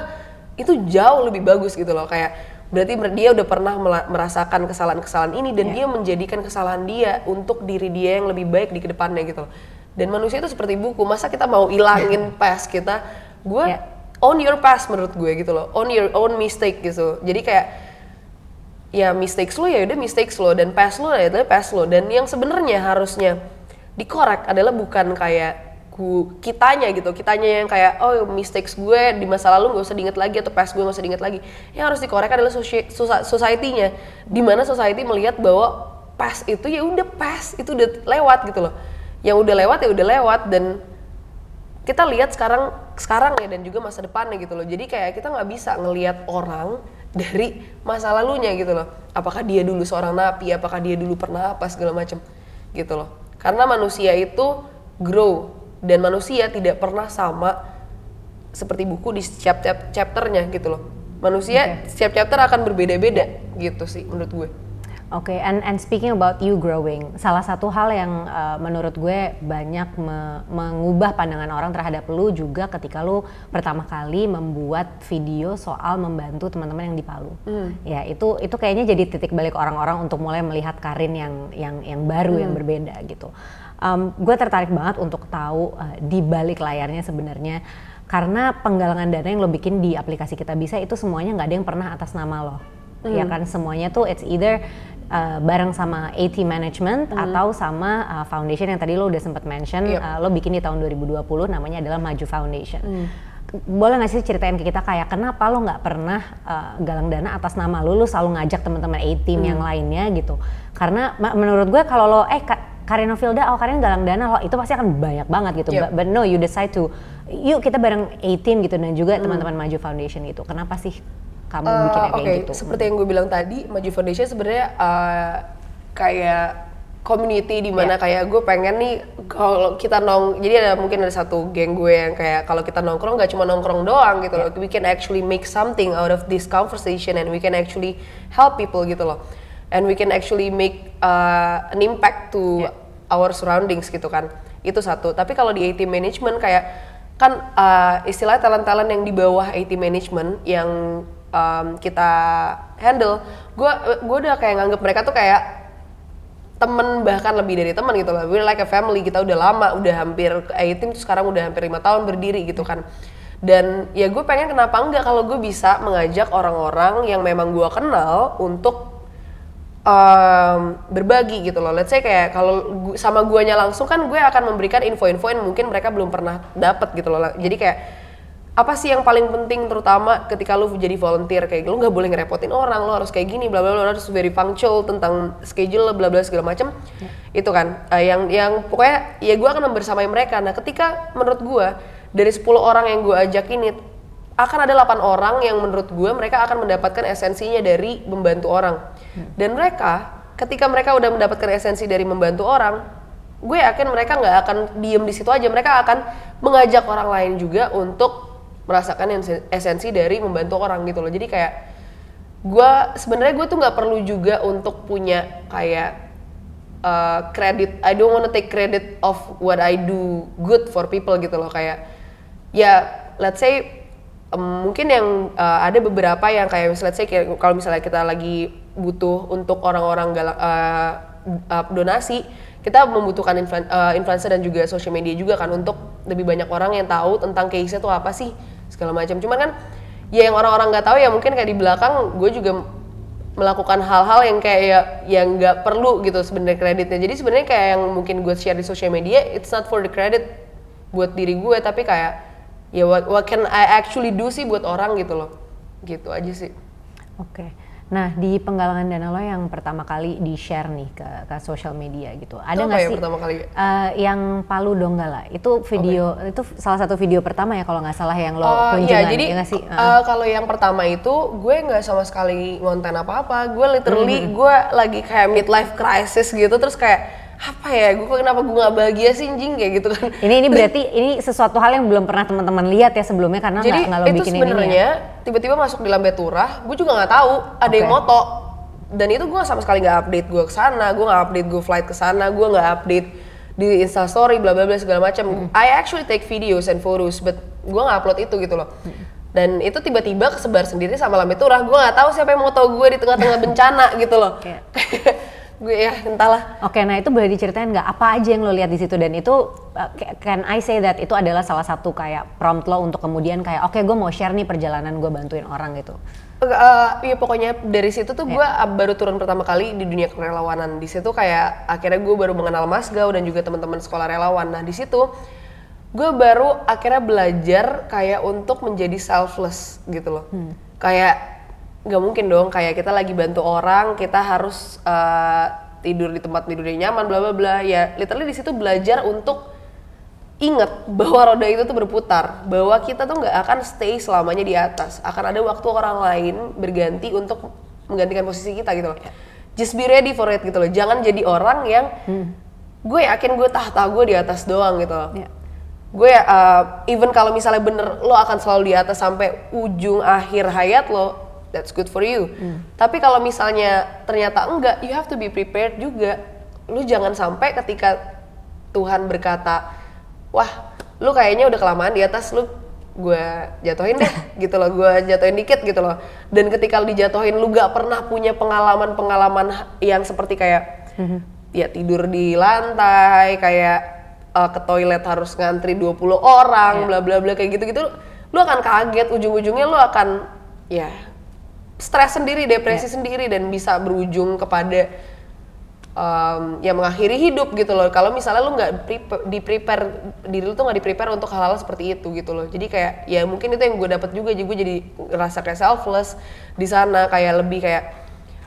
itu jauh lebih bagus gitu loh. Kayak berarti dia udah pernah merasakan kesalahan-kesalahan ini dan dia menjadikan kesalahan dia untuk diri dia yang lebih baik di kedepannya gitu loh. Dan manusia itu seperti buku, masa kita mau ilangin past kita? Gue own your past menurut gue gitu loh, own your own mistake gitu. Jadi kayak ya mistakes lo ya udah mistakes lo, dan past lo ya udah past lo. Dan yang sebenarnya harusnya dikorek adalah bukan kayak kitanya gitu, kitanya yang kayak oh mistakes gue di masa lalu gak usah diinget lagi, atau past gue gak usah diinget lagi. Yang harus dikorek adalah society-nya, dimana society melihat bahwa past itu ya udah past, itu udah lewat gitu loh. Yang udah lewat ya udah lewat, dan kita lihat sekarang ya, dan juga masa depannya gitu loh. Jadi kayak kita nggak bisa ngelihat orang dari masa lalunya gitu loh. Apakah dia dulu seorang napi, apakah dia dulu pernah apa segala macam gitu loh. Karena manusia itu grow, dan manusia tidak pernah sama seperti buku di setiap chapternya gitu loh. Manusia setiap chapter akan berbeda-beda gitu sih menurut gue. Oke, and speaking about you growing, salah satu hal yang menurut gue banyak mengubah pandangan orang terhadap lu juga ketika lu pertama kali membuat video soal membantu teman-teman yang di Palu. Ya, itu kayaknya jadi titik balik orang-orang untuk mulai melihat Karin yang baru, yang berbeda gitu. Gue tertarik banget untuk tahu di balik layarnya sebenarnya, karena penggalangan dana yang lo bikin di aplikasi Kita Bisa itu semuanya nggak ada yang pernah atas nama lo. Ya kan, semuanya tuh it's either bareng sama AT Management atau sama foundation yang tadi lo udah sempat mention. Lo bikin di tahun 2020, namanya adalah Maju Foundation. Boleh nggak sih ceritain ke kita kayak kenapa lo nggak pernah galang dana atas nama lo selalu ngajak teman-teman A-Team yang lainnya gitu? Karena menurut gue kalau lo Karin Novilda, Karin galang dana lo, itu pasti akan banyak banget gitu. But no, you decide to, yuk kita bareng A-Team gitu, dan juga teman-teman Maju Foundation gitu. Kenapa sih kamu bikinnya kayak gitu? Seperti yang gue bilang tadi, Maju Foundation sebenarnya kayak community di mana kayak gue pengen nih kalau kita jadi mungkin ada satu geng gue yang kayak kalau kita nongkrong nggak cuma nongkrong doang gitu loh, we can actually make something out of this conversation and we can actually help people gitu loh, and we can actually make an impact to our surroundings gitu kan. Itu satu. Tapi kalau di A-team management kayak kan istilah talent-talent yang di bawah A-team management yang kita handle, gue udah kayak nganggep mereka tuh kayak temen, bahkan lebih dari temen gitu loh. We're like a family, kita udah lama, udah hampir A-team tuh sekarang udah hampir 5 tahun berdiri gitu kan. Dan ya gue pengen kenapa enggak kalau gue bisa mengajak orang-orang yang memang gue kenal untuk berbagi gitu loh. Let's say kayak kalau sama guanya langsung kan gue akan memberikan info-info yang mungkin mereka belum pernah dapat gitu loh. Jadi kayak apa sih yang paling penting terutama ketika lu jadi volunteer, kayak lu nggak boleh ngerepotin orang, lu harus kayak gini bla bla bla, harus very punctual tentang schedule bla bla segala macam. Itu kan yang pokoknya ya gue akan membersamai mereka. Nah ketika menurut gue dari 10 orang yang gue ajak ini akan ada 8 orang yang menurut gue mereka akan mendapatkan esensinya dari membantu orang. Dan mereka ketika mereka udah mendapatkan esensi dari membantu orang, gue yakin mereka nggak akan diem di situ aja, mereka akan mengajak orang lain juga untuk merasakan esensi dari membantu orang gitu loh. Jadi kayak sebenarnya gue tuh nggak perlu juga untuk punya kayak credit. I don't wanna take credit of what I do good for people gitu loh. Kayak ya let's say mungkin yang ada beberapa yang kayak let's say kalau misalnya kita lagi butuh untuk orang-orang donasi, kita membutuhkan influencer dan juga social media juga kan untuk lebih banyak orang yang tahu tentang case-nya tuh apa sih segala macam. Cuman kan ya yang orang-orang nggak tahu ya mungkin kayak di belakang gue juga melakukan hal-hal yang kayak yang nggak perlu gitu sebenarnya kreditnya. Jadi sebenarnya kayak yang mungkin gue share di social media, it's not for the credit buat diri gue, tapi kayak ya what can I actually do sih buat orang gitu loh. Gitu aja sih. Oke. Nah, di penggalangan dana lo yang pertama kali di-share nih ke social media gitu. Ada nggak sih pertama kali? Yang Palu Donggala? Itu video itu salah satu video pertama ya kalau nggak salah yang lo kunjungan. Iya, jadi ya sih? Kalau yang pertama itu gue nggak sama sekali ngonten apa-apa. Gue literally gue lagi kayak midlife crisis gitu, terus kayak apa ya, kenapa gue nggak bahagia sih anjing kayak gitu kan. Ini berarti ini sesuatu hal yang belum pernah teman-teman lihat ya sebelumnya karena nggak lo bikin ini. Jadi itu sebenarnya tiba-tiba masuk di Lambe Turah, gue juga nggak tahu ada yang moto. Dan itu gue sama sekali nggak update gue kesana, gue nggak update gue flight kesana, gue nggak update di Instastory bla bla bla segala macam. I actually take videos and photos, but gue nggak upload itu gitu loh. Dan itu tiba-tiba kesebar sendiri sama Lambe Turah, gue nggak tahu siapa yang moto gue di tengah-tengah bencana gitu loh. Gue ya entahlah. Oke, nah itu boleh diceritain nggak apa aja yang lo lihat di situ, dan itu can I say that itu adalah salah satu kayak prompt lo untuk kemudian kayak oke, gue mau share nih perjalanan gue bantuin orang gitu. Iya pokoknya dari situ tuh gue baru turun pertama kali di dunia kerelawanan. Di situ kayak akhirnya gue baru mengenal Mas Gau dan juga teman-teman sekolah relawan. Nah di situ gue baru akhirnya belajar kayak untuk menjadi selfless gitu loh. Kayak nggak mungkin dong kayak kita lagi bantu orang kita harus tidur di tempat tidur yang nyaman bla bla bla. Ya literally di situ belajar untuk ingat bahwa roda itu tuh berputar, bahwa kita tuh nggak akan stay selamanya di atas, akan ada waktu orang lain berganti untuk menggantikan posisi kita gitu loh. Just be ready for it gitu loh, jangan jadi orang yang gue yakin gue tahta gue di atas doang gitu loh. Gue even kalau misalnya bener lo akan selalu di atas sampai ujung akhir hayat lo, that's good for you. Tapi kalau misalnya ternyata enggak, you have to be prepared juga. Lu jangan sampai ketika Tuhan berkata, wah, lu kayaknya udah kelamaan di atas, lu gue jatuhin deh gitu loh, gue jatuhin dikit gitu loh. Dan ketika lu dijatuhin, lu gak pernah punya pengalaman-pengalaman yang seperti kayak ya tidur di lantai, kayak ke toilet harus ngantri 20 orang, bla bla bla kayak gitu-gitu. Lu akan kaget, ujung-ujungnya lu akan ya stres sendiri, depresi sendiri, dan bisa berujung kepada ya mengakhiri hidup gitu loh. Kalau misalnya lu nggak diri lu tuh nggak di-prepare untuk hal-hal seperti itu gitu loh. Jadi kayak ya mungkin itu yang gue dapat juga, jadi gue jadi ngerasa kayak selfless di sana, kayak lebih kayak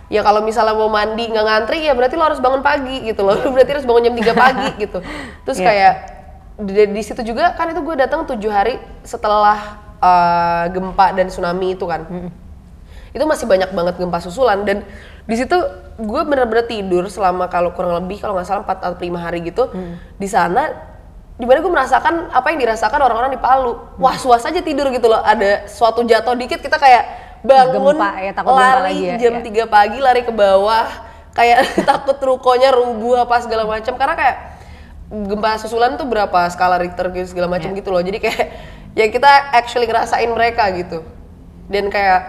ya kalau misalnya mau mandi nggak ngantri ya berarti lo harus bangun pagi gitu loh. Berarti harus bangun jam 3 pagi gitu. Terus kayak di situ juga kan itu gue datang 7 hari setelah gempa dan tsunami itu kan. Itu masih banyak banget gempa susulan, dan Di situ gue bener-bener tidur selama kalau kurang lebih kalau nggak salah 4 atau 5 hari gitu di sana, dimana gue merasakan apa yang dirasakan orang-orang di Palu. Was-was aja tidur gitu loh, ada suatu jatuh dikit kita kayak bangun, gempa, ya, takut gempa lari lagi ya, jam 3 pagi lari ke bawah, kayak takut rukonya rubuh apa segala macam, karena kayak gempa susulan tuh berapa skala Richter gitu segala macam gitu loh, jadi kayak ya kita actually ngerasain mereka gitu. Dan kayak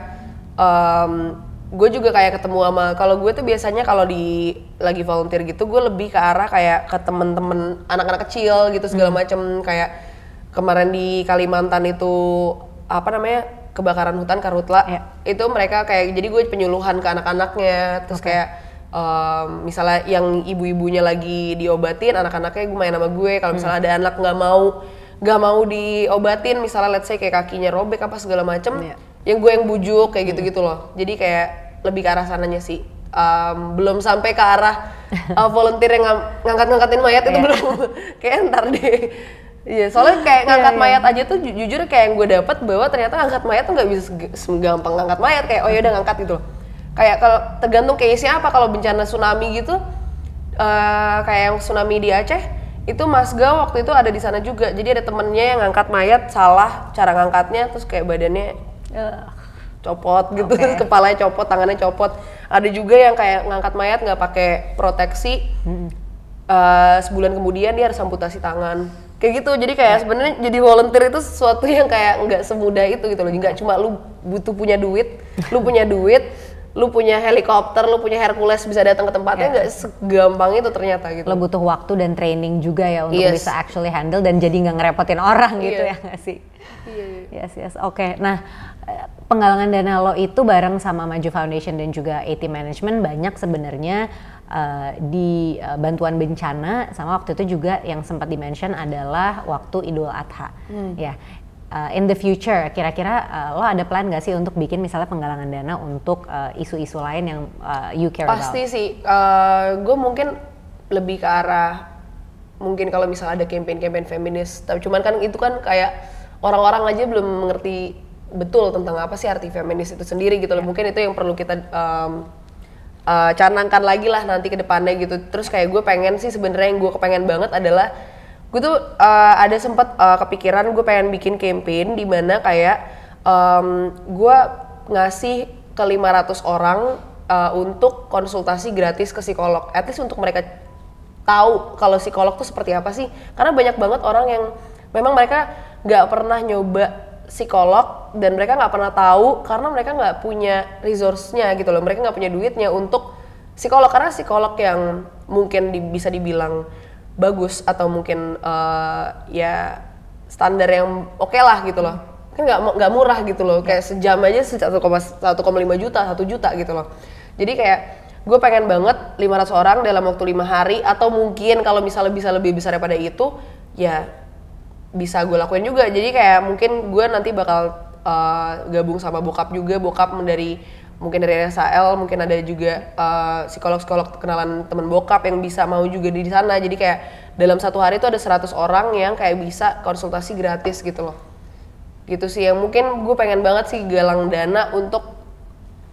gue juga kayak ketemu sama, kalau gue tuh biasanya kalau lagi volunteer gitu gue lebih ke arah kayak ke temen-temen anak-anak kecil gitu segala macem. Kayak kemarin di Kalimantan itu apa namanya, kebakaran hutan Karhutla, itu mereka kayak jadi gue penyuluhan ke anak-anaknya, terus kayak misalnya yang ibu-ibunya lagi diobatin, anak-anaknya gue main sama gue. Kalau misalnya ada anak nggak mau diobatin, misalnya let's say kayak kakinya robek apa segala macem, yang gue yang bujuk kayak gitu-gitu loh. Jadi kayak lebih ke arah sananya sih. Belum sampai ke arah volunteer yang ngangkat-ngangkatin mayat itu belum. Kayak ntar deh. Iya, soalnya kayak ngangkat mayat aja tuh jujur kayak yang gue dapat bahwa ternyata ngangkat mayat tuh nggak bisa segampang ngangkat mayat, kayak oh ya udah ngangkat gitu loh. Kayak kalau tergantung case-nya apa, kalau bencana tsunami gitu, kayak yang tsunami di Aceh, itu Mas Ga waktu itu ada di sana juga. Jadi ada temennya yang ngangkat mayat salah cara ngangkatnya, terus kayak badannya copot gitu, kepalanya copot, tangannya copot. Ada juga yang kayak ngangkat mayat nggak pakai proteksi, sebulan kemudian dia harus amputasi tangan. Kayak gitu, jadi kayak sebenarnya jadi volunteer itu sesuatu yang kayak nggak semudah itu gitu loh. Nggak cuma lu butuh punya duit, lu punya helikopter, lu punya Hercules bisa datang ke tempatnya, nggak segampang itu ternyata gitu. Lo butuh waktu dan training juga ya untuk bisa actually handle dan jadi nggak ngerepotin orang gitu ya nggak sih? Yes. Oke. Nah, penggalangan dana lo itu bareng sama Maju Foundation dan juga AT Management banyak sebenarnya di bantuan bencana, sama waktu itu juga yang sempat di-mention adalah waktu Idul Adha. Ya. In the future, kira-kira lo ada plan nggak sih untuk bikin misalnya penggalangan dana untuk isu-isu lain yang you care about? Pasti sih, gue mungkin lebih ke arah, mungkin kalau misalnya ada campaign feminis, tapi cuman kan itu kan kayak orang-orang aja belum mengerti betul tentang apa sih arti feminis itu sendiri gitu loh. Mungkin itu yang perlu kita canangkan lagi lah nanti ke depannya gitu. Terus kayak gue pengen sih sebenarnya yang gue kepengen banget adalah gue tuh ada sempat kepikiran gue pengen bikin campaign di mana kayak gue ngasih ke 500 orang untuk konsultasi gratis ke psikolog, at least untuk mereka tahu kalau psikolog tuh seperti apa sih. Karena banyak banget orang yang memang mereka nggak pernah nyoba psikolog dan mereka nggak pernah tahu karena mereka nggak punya resource-nya gitu loh. Mereka nggak punya duitnya untuk psikolog, karena psikolog yang mungkin bisa dibilang bagus atau mungkin ya standar yang oke lah gitu loh, kan nggak murah gitu loh, kayak sejam aja 1,5 juta, 1 juta gitu loh. Jadi kayak gue pengen banget 500 orang dalam waktu 5 hari, atau mungkin kalau misalnya bisa lebih besar daripada itu ya bisa gue lakuin juga. Jadi kayak mungkin gue nanti bakal gabung sama bokap juga, bokap mungkin dari RSAL, mungkin ada juga psikolog-psikolog kenalan teman bokap yang bisa mau juga di sana. Jadi kayak dalam satu hari itu ada 100 orang yang kayak bisa konsultasi gratis gitu loh. Gitu sih yang mungkin gue pengen banget sih galang dana untuk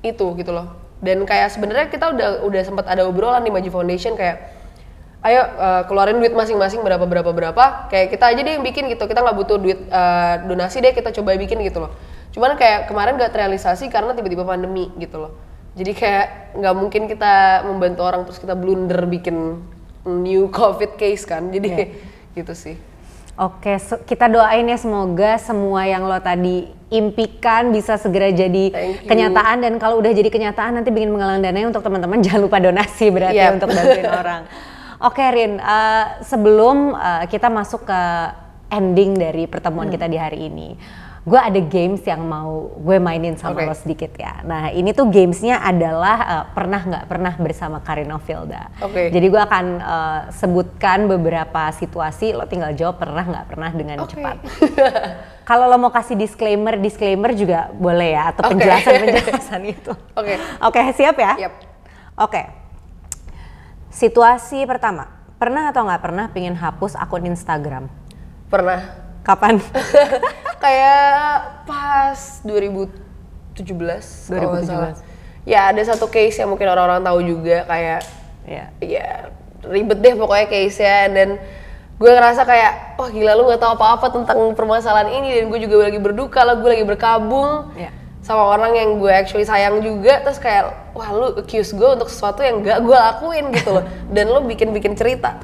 itu gitu loh. Dan kayak sebenarnya kita udah sempat ada obrolan di Maju Foundation kayak ayo keluarin duit masing-masing berapa, kayak kita aja deh yang bikin gitu, kita nggak butuh duit donasi deh, kita coba bikin gitu loh. Cuman kayak kemarin gak terrealisasi karena tiba-tiba pandemi gitu loh. Jadi kayak nggak mungkin kita membantu orang terus kita blunder bikin new COVID case kan, jadi gitu sih. Oke, kita doain ya semoga semua yang lo tadi impikan bisa segera jadi kenyataan, dan kalau udah jadi kenyataan nanti bikin penggalangan dananya untuk teman-teman jangan lupa donasi berarti untuk bantuin orang. Oke Rin, sebelum kita masuk ke ending dari pertemuan kita di hari ini, gue ada games yang mau gue mainin sama lo sedikit ya. Nah ini tuh gamesnya adalah pernah nggak pernah bersama Karin Ovilda. Jadi gue akan sebutkan beberapa situasi, lo tinggal jawab pernah nggak pernah dengan cepat. Kalau lo mau kasih disclaimer juga boleh ya, atau penjelasan itu. Oke, siap ya? Yep. Oke. Situasi pertama, pernah atau nggak pernah pengen hapus akun Instagram? Pernah. Kapan? Kayak pas 2017. Ya ada satu case yang mungkin orang-orang tahu juga kayak ya ribet deh pokoknya case-nya, dan gue ngerasa kayak wah gila lu nggak tahu apa-apa tentang permasalahan ini, dan gue juga lagi berduka lah, gue lagi berkabung sama orang yang gue actually sayang juga, terus kayak wah lu accuse gue untuk sesuatu yang gak gue lakuin gitu loh, dan lu bikin cerita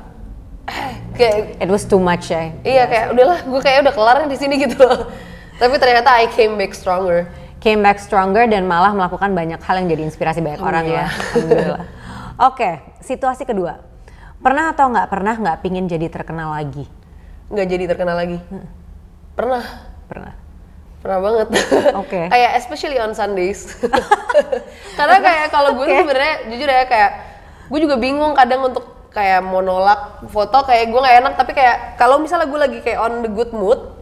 kayak it was too much ya. Iya kayak udahlah gue kayak udah kelar di sini gitu loh, tapi ternyata I came back stronger dan malah melakukan banyak hal yang jadi inspirasi banyak orang ya. Alhamdulillah. Oke, situasi kedua. Pernah atau nggak pernah pingin jadi terkenal lagi? Nggak jadi terkenal lagi? Pernah banget. Oke. Kayak especially on Sundays. Karena kayak kalau gue sebenarnya jujur ya kayak gue juga bingung kadang untuk kayak mau nolak foto, kayak gue nggak enak, tapi kayak kalau misalnya gue lagi kayak on the good mood,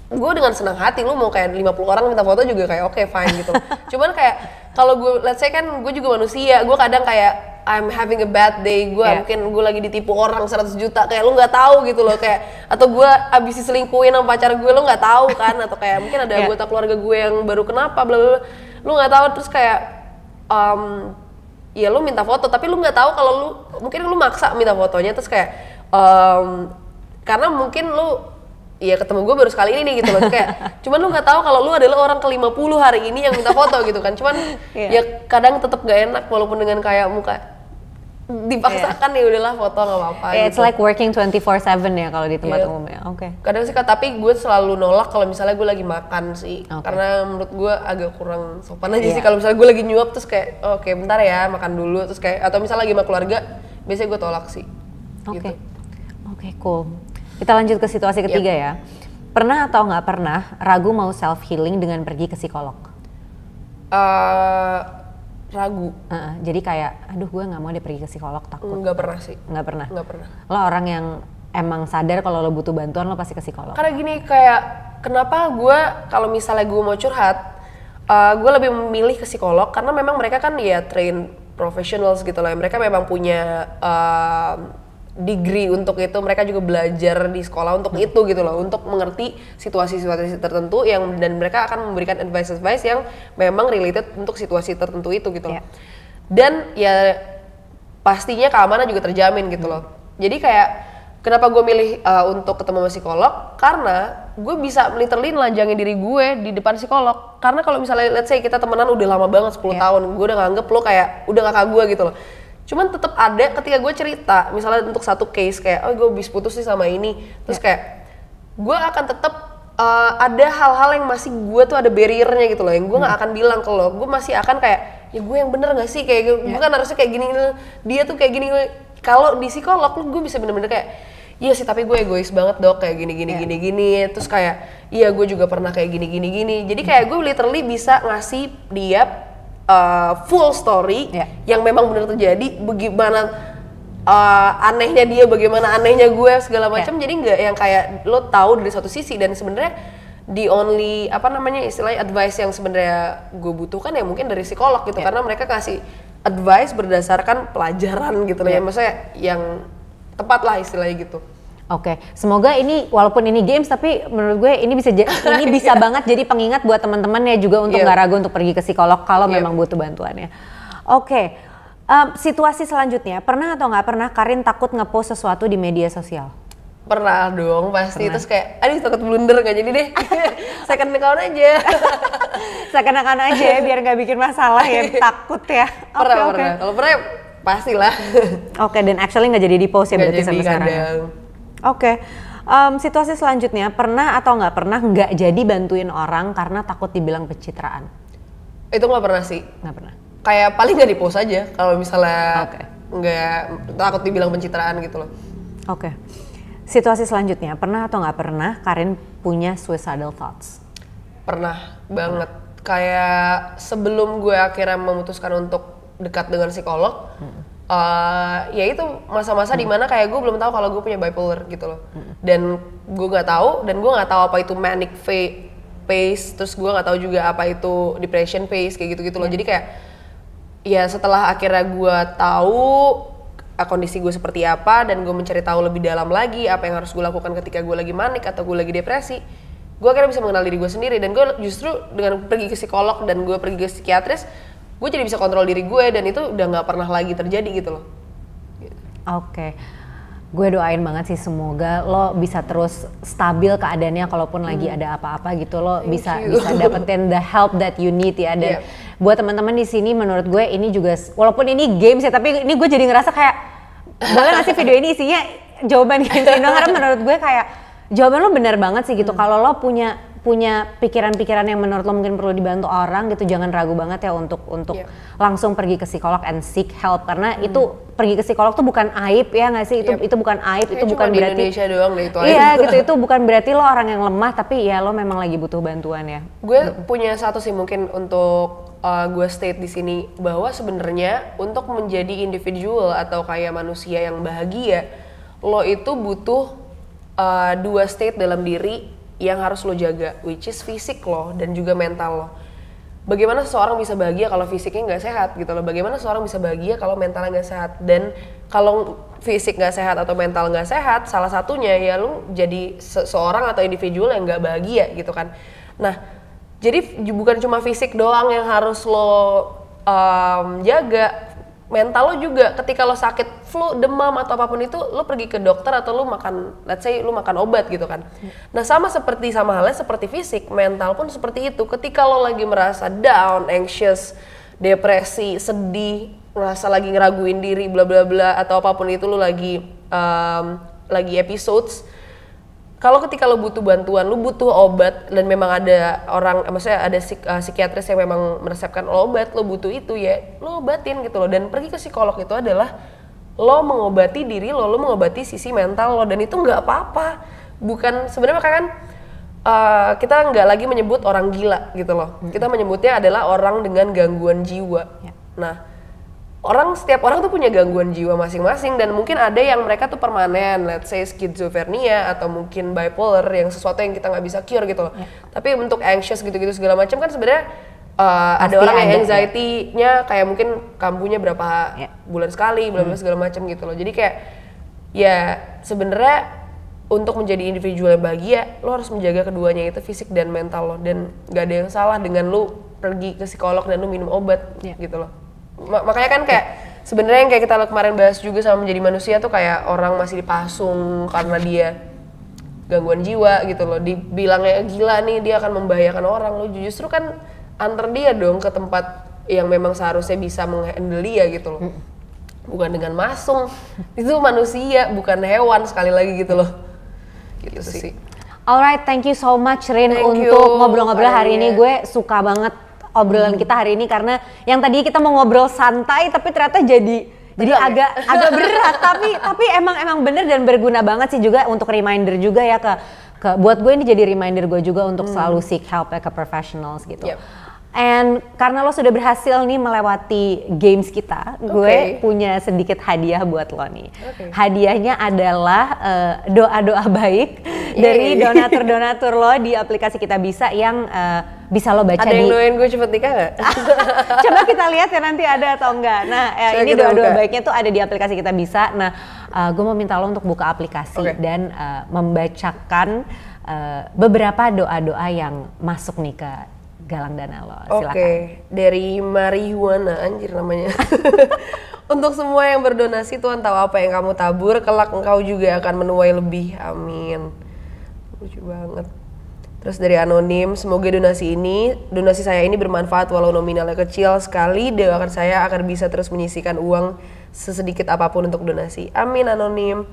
gue dengan senang hati, lu mau kayak 50 orang minta foto juga kayak oke, fine gitu. Cuman kayak kalau gue, let's say kan gue juga manusia, gue kadang kayak I'm having a bad day, gue mungkin gue lagi ditipu orang 100 juta, kayak lu nggak tahu gitu loh, kayak atau gue abis diselingkuhin sama pacar gue, lu nggak tahu kan, atau kayak mungkin ada anggota keluarga gue yang baru kenapa, bla bla, lu nggak tahu, terus kayak ya lu minta foto, tapi lu nggak tahu kalau lu mungkin lu maksa minta fotonya, terus kayak karena mungkin lu iya ketemu gue baru sekali ini nih gitu loh, kayak cuman lu nggak tahu kalau lu adalah orang ke-50 hari ini yang minta foto gitu kan, cuman ya kadang tetap gak enak walaupun dengan kayak muka dipaksakan ya udahlah foto nggak apa-apa. It's like working 24/7 ya kalau di tempat umum ya. Kadang sih tapi gue selalu nolak kalau misalnya gue lagi makan sih, karena menurut gue agak kurang sopan aja sih kalau misalnya gue lagi nyuap terus kayak oke bentar ya makan dulu, terus kayak atau misalnya lagi sama keluarga biasanya gue tolak sih. Oke, cool. Kita lanjut ke situasi ketiga ya. Pernah atau nggak pernah ragu mau self healing dengan pergi ke psikolog? Ragu. Jadi kayak, aduh gue nggak mau deh pergi ke psikolog, takut. Nggak pernah sih. Nggak pernah. Lo Lo orang yang emang sadar kalau lo butuh bantuan lo pasti ke psikolog. Karena gini kayak kenapa gue kalau misalnya gue mau curhat, gue lebih memilih ke psikolog karena memang mereka kan ya train professionals gitu loh. Mereka memang punya degree untuk itu, mereka juga belajar di sekolah untuk itu gitu loh, untuk mengerti situasi-situasi tertentu yang dan mereka akan memberikan advice yang memang related untuk situasi tertentu itu gitu loh. Dan ya pastinya keamanan juga terjamin gitu loh. Jadi kayak kenapa gue milih untuk ketemu sama psikolog, karena gue bisa literally nelanjangin diri gue di depan psikolog. Karena kalau misalnya let's say kita temenan udah lama banget 10 tahun, gue udah nganggep lo kayak udah kakak gue gitu loh. Cuman tetap ada ketika gue cerita, misalnya untuk satu case kayak, oh gue habis putus nih sama ini, terus kayak gue akan tetap ada hal-hal yang masih gue tuh ada barriernya gitu loh, yang gue nggak akan bilang ke lo, gue masih akan kayak, ya gue yang bener nggak sih, kayak gue kan harusnya kayak gini, dia tuh kayak gini. Kalau di psikolog gue bisa bener-bener kayak, iya sih tapi gue egois banget dok, kayak gini, terus kayak, iya gue juga pernah kayak gini. Jadi kayak gue literally bisa ngasih dia full story yang memang benar terjadi, bagaimana anehnya dia, bagaimana anehnya gue segala macam. Jadi nggak yang kayak lo tahu dari satu sisi, dan sebenarnya the only istilahnya advice yang sebenarnya gue butuhkan ya mungkin dari psikolog gitu, karena mereka kasih advice berdasarkan pelajaran gitu loh, ya maksudnya yang tepat lah istilahnya gitu. Semoga ini walaupun ini games tapi menurut gue ini bisa banget jadi pengingat buat teman-teman ya juga untuk nggak ragu untuk pergi ke psikolog kalau memang butuh bantuannya. Situasi selanjutnya, pernah atau nggak pernah Karin takut ngepost sesuatu di media sosial? Pernah dong pasti. Terus kayak aduh takut blunder nggak jadi deh. Second account aja. Second account aja ya biar nggak bikin masalah ya, takut ya. Pernah. Kalau pernah pastilah. Dan actually nggak jadi di post ya berarti sampai sekarang. Situasi selanjutnya, pernah atau nggak pernah nggak jadi bantuin orang karena takut dibilang pencitraan? Itu nggak pernah sih. Nggak pernah. Kayak paling nggak di post aja kalau misalnya nggak takut dibilang pencitraan gitu loh. Situasi selanjutnya, pernah atau nggak pernah Karin punya suicidal thoughts? Pernah banget. Kayak sebelum gue akhirnya memutuskan untuk dekat dengan psikolog. Ya itu masa-masa dimana kayak gue belum tahu kalau gue punya bipolar gitu loh, dan gue nggak tahu apa itu manic phase, terus gue nggak tahu juga apa itu depression phase kayak gitu loh. Jadi kayak ya setelah akhirnya gue tahu kondisi gue seperti apa dan gue mencari tahu lebih dalam lagi apa yang harus gue lakukan ketika gue lagi manik atau gue lagi depresi, gue akhirnya bisa mengenal diri gue sendiri. Dan gue justru dengan pergi ke psikolog dan gue pergi ke psikiatris, gue jadi bisa kontrol diri gue dan itu udah nggak pernah lagi terjadi gitu loh. Oke. Gue doain banget sih semoga lo bisa terus stabil keadaannya kalaupun lagi ada apa-apa gitu, lo bisa dapetin the help that you need ya. Dan buat teman-teman di sini menurut gue ini juga walaupun ini games ya, tapi ini gue jadi ngerasa kayak boleh ngasih video ini isinya jawaban games ini karena menurut gue kayak jawaban lo benar banget sih gitu. Kalau lo punya pikiran-pikiran yang menurut lo mungkin perlu dibantu orang gitu, jangan ragu banget ya untuk langsung pergi ke psikolog and seek help, karena itu pergi ke psikolog tuh bukan aib ya nggak sih, itu bukan aib, itu bukan berarti di Indonesia doang deh itu aib. Iya gitu, itu bukan berarti lo orang yang lemah, tapi ya lo memang lagi butuh bantuan ya. Gue punya satu sih mungkin untuk gue state di sini bahwa sebenarnya untuk menjadi individual atau kayak manusia yang bahagia, lo itu butuh 2 state dalam diri yang harus lo jaga, which is fisik lo dan juga mental lo. Bagaimana seseorang bisa bahagia kalau fisiknya nggak sehat gitu loh? Bagaimana seseorang bisa bahagia kalau mentalnya nggak sehat? Dan kalau fisik nggak sehat atau mental nggak sehat, salah satunya ya lo jadi seseorang atau individual yang nggak bahagia gitu kan. Nah, jadi bukan cuma fisik doang yang harus lo jaga, mental lo juga. Ketika lo sakit flu, demam atau apapun itu, lo pergi ke dokter atau lo makan, let's say lo makan obat gitu kan. Nah sama halnya seperti fisik, mental pun seperti itu. Ketika lo lagi merasa down, anxious, depresi, sedih, merasa lagi ngeraguin diri, bla bla bla atau apapun itu, lo lagi episodes. Kalau ketika lo butuh bantuan, lo butuh obat dan memang ada orang, maksudnya ada psikiatris yang memang meresepkan obat, lo butuh itu ya, lo obatin gitu loh. Dan pergi ke psikolog itu adalah lo mengobati diri lo mengobati sisi mental lo, dan itu nggak apa-apa. Bukan sebenarnya kan kita nggak lagi menyebut orang gila gitu loh, kita menyebutnya adalah orang dengan gangguan jiwa. Nah, setiap orang tuh punya gangguan jiwa masing-masing dan mungkin ada yang mereka tuh permanen, let's say schizophrenia atau mungkin bipolar yang sesuatu yang kita nggak bisa cure gitu loh. Tapi untuk anxious gitu-gitu segala macam kan sebenarnya ada orang yang anxiety-nya kayak mungkin kambuhnya berapa bulan sekali, bla bla segala macam gitu loh. Jadi kayak ya sebenarnya untuk menjadi individual yang bahagia, lo harus menjaga keduanya itu, fisik dan mental lo, dan nggak ada yang salah dengan lo pergi ke psikolog dan lo minum obat gitu loh. Makanya kan kayak sebenarnya yang kayak kita kemarin bahas juga sama menjadi manusia tuh kayak orang masih dipasung karena dia gangguan jiwa gitu loh, dibilangnya gila nih, dia akan membahayakan orang. Lo justru kan antar dia dong ke tempat yang memang seharusnya bisa menghandle dia gitu loh, bukan dengan masung. Itu manusia bukan hewan, sekali lagi gitu loh, gitu sih. Alright, thank you so much Rin untuk ngobrol-ngobrol hari ini. Gue suka banget obrolan kita hari ini karena yang tadi kita mau ngobrol santai tapi ternyata jadi agak berat, tapi emang bener dan berguna banget sih juga untuk reminder juga ya ke buat gue, ini jadi reminder gue juga untuk selalu seek help ya ke professionals gitu. And karena lo sudah berhasil nih melewati games kita, gue punya sedikit hadiah buat lo nih. Hadiahnya adalah doa-doa baik dari donatur-donatur lo di aplikasi Kita Bisa yang bisa lo baca. Ada yang doain gue cepet nikah nggak? Coba kita lihat ya nanti ada atau enggak. Nah ini doa-doa baiknya tuh ada di aplikasi Kita Bisa. Nah gue mau minta lo untuk buka aplikasi dan membacakan beberapa doa-doa yang masuk nih ke galang dana lo, silakan. Dari Marihuana, anjir namanya. Untuk semua yang berdonasi, Tuhan tahu apa yang kamu tabur, kelak engkau juga akan menuai lebih, amin. Lucu banget. Terus dari Anonim, semoga donasi saya ini bermanfaat walau nominalnya kecil sekali, doakan saya akan bisa terus menyisihkan uang sesedikit apapun untuk donasi, amin Anonim.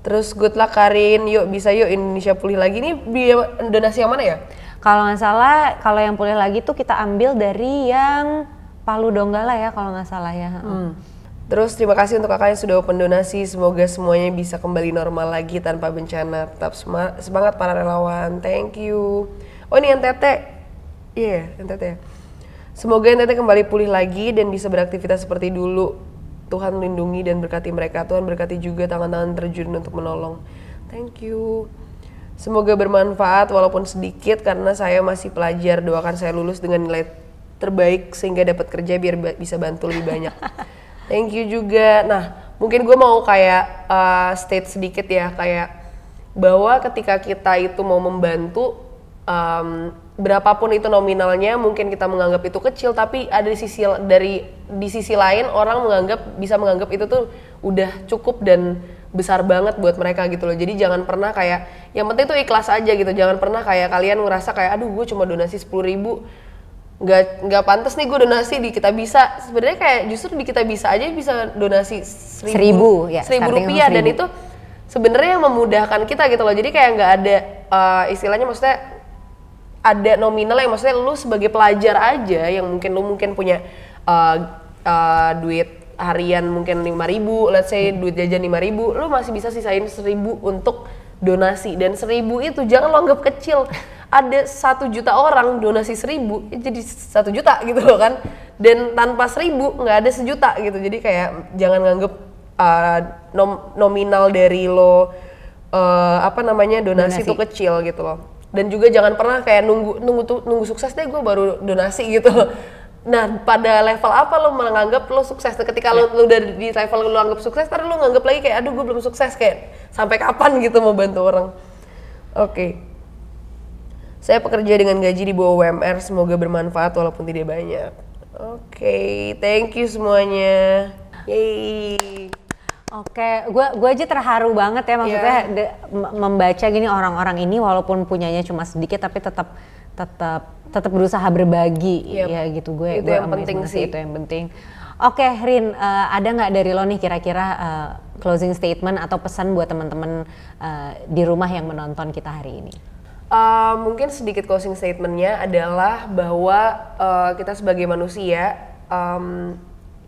Terus good luck Karin, yuk bisa yuk Indonesia pulih lagi. Ini donasi yang mana ya? Kalau nggak salah, kalau yang pulih lagi tuh kita ambil dari yang Palu Donggala ya kalau nggak salah ya. Terus terima kasih untuk kakak yang sudah open donasi. Semoga semuanya bisa kembali normal lagi tanpa bencana. Tetap semangat para relawan. Thank you. Oh ini NTT. Iya, NTT. Semoga NTT kembali pulih lagi dan bisa beraktivitas seperti dulu. Tuhan lindungi dan berkati mereka. Tuhan berkati juga tangan-tangan terjun untuk menolong. Thank you. Semoga bermanfaat walaupun sedikit karena saya masih pelajar. Doakan saya lulus dengan nilai terbaik sehingga dapat kerja biar bisa bantu lebih banyak. Thank you juga. Nah, mungkin gue mau kayak state sedikit ya, kayak bahwa ketika kita itu mau membantu, berapapun itu nominalnya, mungkin kita menganggap itu kecil, tapi ada di sisi lain orang bisa menganggap itu tuh udah cukup dan besar banget buat mereka gitu loh. Jadi jangan pernah kayak, yang penting tuh ikhlas aja gitu. Jangan pernah kayak kalian ngerasa kayak, aduh gue cuma donasi 10.000, nggak pantas nih gue donasi di Kitabisa. Sebenarnya kayak justru di Kitabisa aja bisa donasi 1.000 rupiah, dan itu sebenarnya memudahkan kita gitu loh. Jadi kayak nggak ada istilahnya, maksudnya ada nominal yang maksudnya lu sebagai pelajar aja yang lu punya duit harian mungkin 5.000, let's say duit jajan 5.000, lu masih bisa sisain 1.000 untuk donasi, dan 1.000 itu jangan lo anggap kecil. Ada 1 juta orang donasi 1.000 jadi 1 juta gitu loh kan, dan tanpa 1.000 nggak ada 1 juta gitu. Jadi kayak jangan nganggep nominal dari lo donasi itu kecil gitu loh. Dan juga jangan pernah kayak nunggu sukses deh gue baru donasi gitu. Nah, pada level apa lo menganggap lo sukses? Ketika lo udah di level lo anggap sukses, ntar lo nganggap lagi kayak aduh gue belum sukses, kayak sampai kapan gitu mau bantu orang. Oke. Saya pekerja dengan gaji di bawah UMR, semoga bermanfaat walaupun tidak banyak. Oke, thank you semuanya. Yeay. Oke, gue aja terharu banget ya, maksudnya membaca gini orang-orang ini walaupun punyanya cuma sedikit tapi tetap berusaha berbagi ya gitu. Gue yang penting sih. Itu yang penting. Oke, Rin, ada nggak dari lo nih kira-kira closing statement atau pesan buat teman-teman di rumah yang menonton kita hari ini? Mungkin sedikit closing statementnya adalah bahwa kita sebagai manusia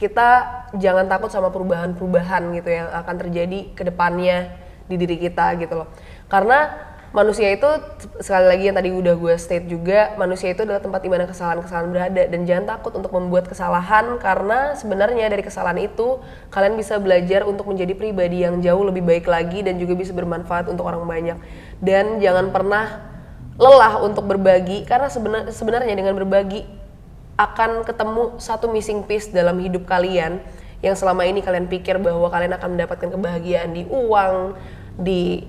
kita jangan takut sama perubahan-perubahan gitu yang akan terjadi ke depannya di diri kita gitu loh. Karena manusia itu, sekali lagi yang tadi udah gue state juga, manusia itu adalah tempat di mana kesalahan-kesalahan berada, dan jangan takut untuk membuat kesalahan, karena sebenarnya dari kesalahan itu kalian bisa belajar untuk menjadi pribadi yang jauh lebih baik lagi dan juga bisa bermanfaat untuk orang banyak. Dan jangan pernah lelah untuk berbagi, karena sebenarnya dengan berbagi akan ketemu satu missing piece dalam hidup kalian yang selama ini kalian pikir bahwa kalian akan mendapatkan kebahagiaan di uang, di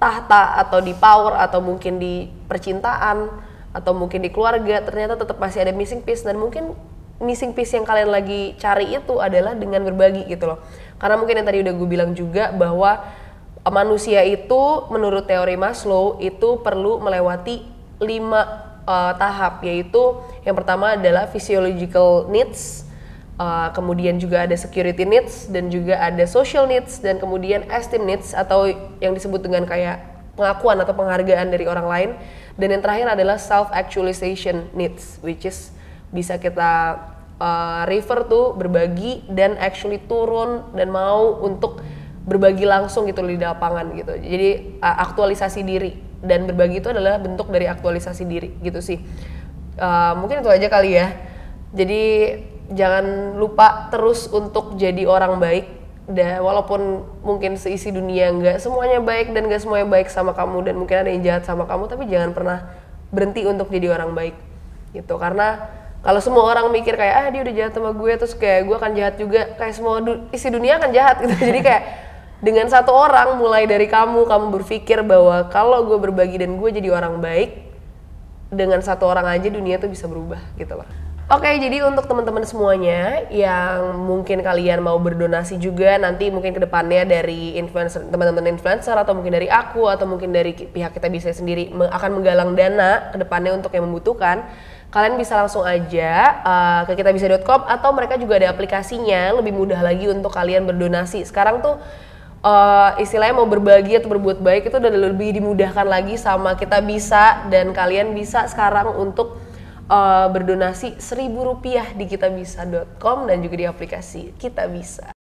tahta, atau di power, atau mungkin di percintaan, atau mungkin di keluarga. Ternyata tetap masih ada missing piece, dan mungkin missing piece yang kalian lagi cari itu adalah dengan berbagi gitu loh. Karena mungkin yang tadi udah gue bilang juga bahwa manusia itu menurut teori Maslow itu perlu melewati 5 tahap, yaitu yang pertama adalah physiological needs, kemudian juga ada security needs, dan juga ada social needs, dan kemudian esteem needs atau yang disebut dengan kayak pengakuan atau penghargaan dari orang lain, dan yang terakhir adalah self actualization needs, which is bisa kita refer to berbagi dan actually turun dan mau untuk berbagi langsung gitu di lapangan gitu. Jadi aktualisasi diri, dan berbagi itu adalah bentuk dari aktualisasi diri gitu sih. Mungkin itu aja kali ya. Jadi jangan lupa terus untuk jadi orang baik, walaupun mungkin seisi dunia nggak semuanya baik dan nggak semuanya baik sama kamu, dan mungkin ada yang jahat sama kamu, tapi jangan pernah berhenti untuk jadi orang baik gitu. Karena kalau semua orang mikir kayak dia udah jahat sama gue, terus kayak gue akan jahat juga, kayak semua isi dunia akan jahat gitu. Jadi kayak dengan satu orang, mulai dari kamu berpikir bahwa kalau gue berbagi dan gue jadi orang baik, dengan satu orang aja dunia tuh bisa berubah gitu loh. Oke, jadi untuk teman-teman semuanya yang mungkin kalian mau berdonasi juga nanti mungkin kedepannya dari influencer, teman-teman influencer, atau mungkin dari aku, atau mungkin dari pihak Kitabisa sendiri akan menggalang dana kedepannya untuk yang membutuhkan, kalian bisa langsung aja ke kitabisa.com, atau mereka juga ada aplikasinya, lebih mudah lagi untuk kalian berdonasi. Sekarang tuh istilahnya mau berbagi atau berbuat baik itu udah lebih dimudahkan lagi sama Kitabisa, dan kalian bisa sekarang untuk berdonasi 1.000 rupiah di kitabisa.com dan juga di aplikasi Kitabisa.